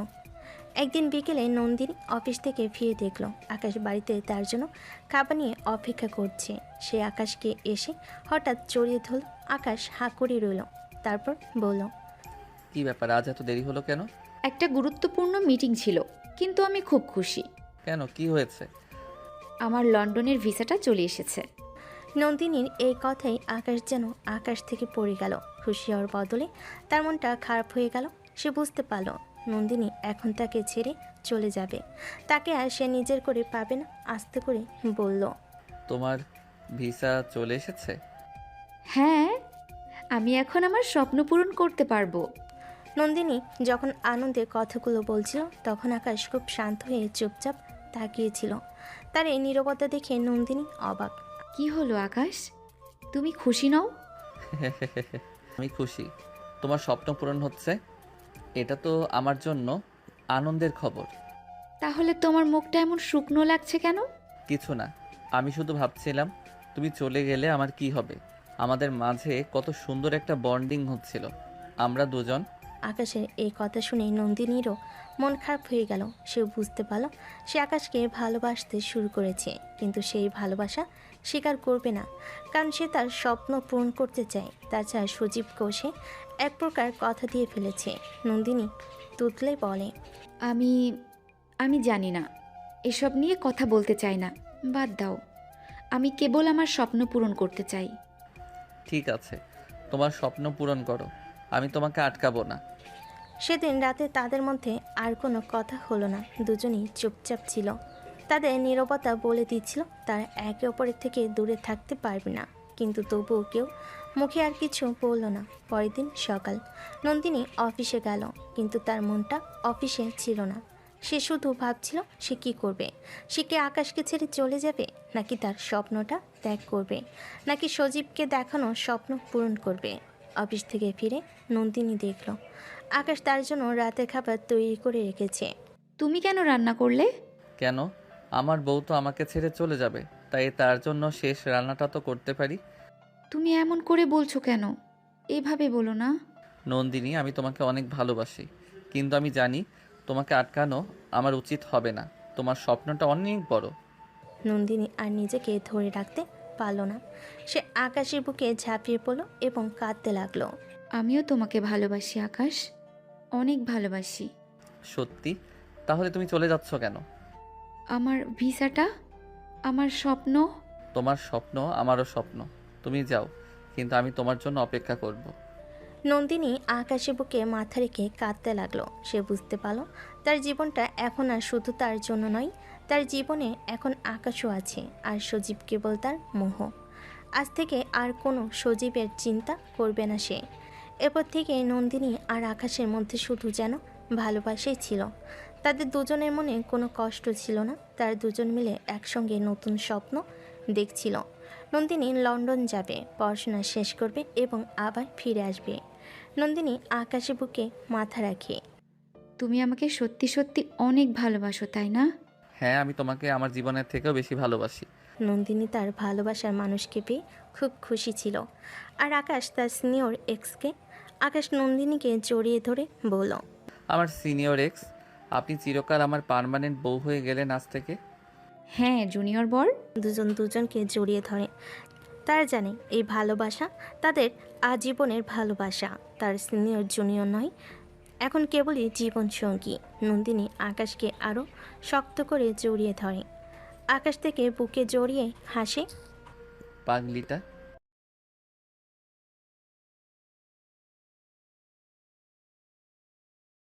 একদিন বিকেলে নন্দিনী অফিস থেকে ফিরে দেখল আকাশ বাড়িতে তার জন্য খাবার নিয়ে অপেক্ষা করছে। সে আকাশকে এসে হঠাৎ জড়িয়ে ধরল। আকাশ হাঁ করে রইল, তারপর বলল, কি ব্যাপার, আজ এত দেরি হলো কেন? একটা গুরুত্বপূর্ণ মিটিং ছিল, কিন্তু আমি খুব খুশি। কেন, কি হয়েছে? আমার লন্ডনের ভিসাটা চলে এসেছে। নন্দিনীর এই কথাই আকাশ যেন আকাশ থেকে পড়ে গেল। খুশি হওয়ার বদলে তার মনটা খারাপ হয়ে গেল। সে বুঝতে পারল নন্দিনী এখন তাকে ছেড়ে চলে যাবে, তাকে আর সে নিজের করে পাবে না। আস্তে করে বলল, তোমার ভিসা চলে এসেছে? হ্যাঁ, আমি এখন আমার স্বপ্ন পূরণ করতে পারবো। নন্দিনী যখন আনন্দে কথাগুলো বলছিল, তখন আকাশ খুব শান্ত হয়ে চুপচাপ তাকিয়েছিল। তার এই নীরবতা দেখে নন্দিনী অবাক। কি হলো আকাশ, তুমি খুশি নও? আমি খুশি, তোমার স্বপ্ন পূরণ হচ্ছে, এটা তো আমার জন্য আনন্দের খবর। তাহলে তোমার মুখটা এমন শুকনো লাগছে কেন? কিছু না, আমি শুধু ভাবছিলাম তুমি চলে গেলে আমার কি হবে। আমাদের মাঝে কত সুন্দর একটা বন্ডিং হচ্ছিল, আমরা দুজন। আকাশের এই কথা শুনে নন্দিনীরও মন খারাপ হয়ে গেল। সে বুঝতে পারল সে আকাশকে ভালোবাসতে শুরু করেছে, কিন্তু সেই ভালোবাসা স্বীকার করবে না, কারণ সে তার স্বপ্ন পূরণ করতে চায়। তাছাড়া সজীবকেও সে এক প্রকার কথা দিয়ে ফেলেছে। নন্দিনী তুতলে বলে, আমি আমি জানি না, এসব নিয়ে কথা বলতে চাই না, বাদ দাও। আমি কেবল আমার স্বপ্ন পূরণ করতে চাই। ঠিক আছে, তোমার স্বপ্ন পূরণ করো, আমি তোমাকে আটকাবো না। সেদিন রাতে তাদের মধ্যে আর কোনো কথা হলো না। দুজনেই চুপচাপ ছিল। তাদের নীরবতা বলে দিচ্ছিল তারা একে অপরের থেকে দূরে থাকতে পারবে না, কিন্তু তবুও কেউ মুখে আর কিছু বলল না। পরের দিন সকাল, নন্দিনী অফিসে গেল, কিন্তু তার মনটা অফিসে ছিল না। সে শুধু ভাবছিল সে কি করবে। সে কি আকাশকে ছেড়ে চলে যাবে, নাকি তার স্বপ্নটা ত্যাগ করবে, নাকি সজীবকে দেখানো স্বপ্ন পূরণ করবে। অফিস থেকে ফিরে নন্দিনী দেখল আকাশ তার জন্য রাতের খাবার তৈরি করে রেখেছে। তুমি কেন রান্না করলে? কেন, আমার বউ তো আমাকে ছেড়ে চলে যাবে, তাই তার জন্য শেষ রান্নাটা তো করতে পারি। তুমি এমন করে বলছো কেন? এইভাবে বলো না। নন্দিনী, আমি তোমাকে অনেক ভালোবাসি, কিন্তু আমি জানি তোমাকে আটকানো আমার উচিত হবে না। তোমার স্বপ্নটা অনেক বড়। নন্দিনী আর নিজেকে ধরে রাখতে পারল না। সে আকাশের বুকে ঝাঁপিয়ে পড়ল এবং কাঁদতে লাগলো। আমিও তোমাকে ভালোবাসি আকাশ, অনেক ভালোবাসি। সত্যি? তাহলে তুমি চলে যাচ্ছ কেন? আমার ভিসাটা, আমার স্বপ্ন। তোমার স্বপ্ন আমারও স্বপ্ন, তুমি যাও, কিন্তু আমি তোমার জন্য অপেক্ষা করব। নন্দিনী আকাশের বুকে মাথা রেখে কাঁদতে লাগলো। সে বুঝতে পারল তার জীবনটা এখন আর শুধু তার জন্য নয়, তার জীবনে এখন আকাশও আছে, আর সজীব কেবল তার মোহ। আজ থেকে আর কোনো সজীবের চিন্তা করবে না সে। এরপর থেকে নন্দিনী আর আকাশের মধ্যে শুধু যেন ভালোবাসাই ছিল। তাদের দুজনের মনে কোনো কষ্ট ছিল না। তার দুজন মিলে একসঙ্গে নতুন স্বপ্ন দেখছিল। নন্দিনী লন্ডন যাবে, পড়াশোনা শেষ করবে এবং আবার ফিরে আসবে। নন্দিনী আকাশে বুকে মাথা রাখে। তুমি আমাকে সত্যি সত্যি অনেক ভালোবাসো, তাই না? হ্যাঁ, আমি তোমাকে আমার জীবনের থেকেও বেশি ভালোবাসি। নন্দিনী তার ভালোবাসার মানুষকে পেয়ে খুব খুশি ছিল। আর আকাশ তার সিনিয়র এক্সকে। আকাশ নন্দিনীকে জড়িয়ে ধরে বলল, আমার সিনিয়র এক্স, আপনি চিরকাল আমার পার্মানেন্ট বউ হয়ে গেলেন আজ থেকে। হ্যাঁ, জুনিয়র বর। দুজন দুজনকে জড়িয়ে ধরে। তারা জানে এই ভালোবাসা তাদের আজীবনের ভালোবাসা। তার সিনিয়র জুনিয়র নয়, এখন কেবলই জীবনসঙ্গী। নন্দিনী আকাশকে আরও শক্ত করে জড়িয়ে ধরে। আকাশ থেকে বুকে জড়িয়ে হাসে। পাগলিটা,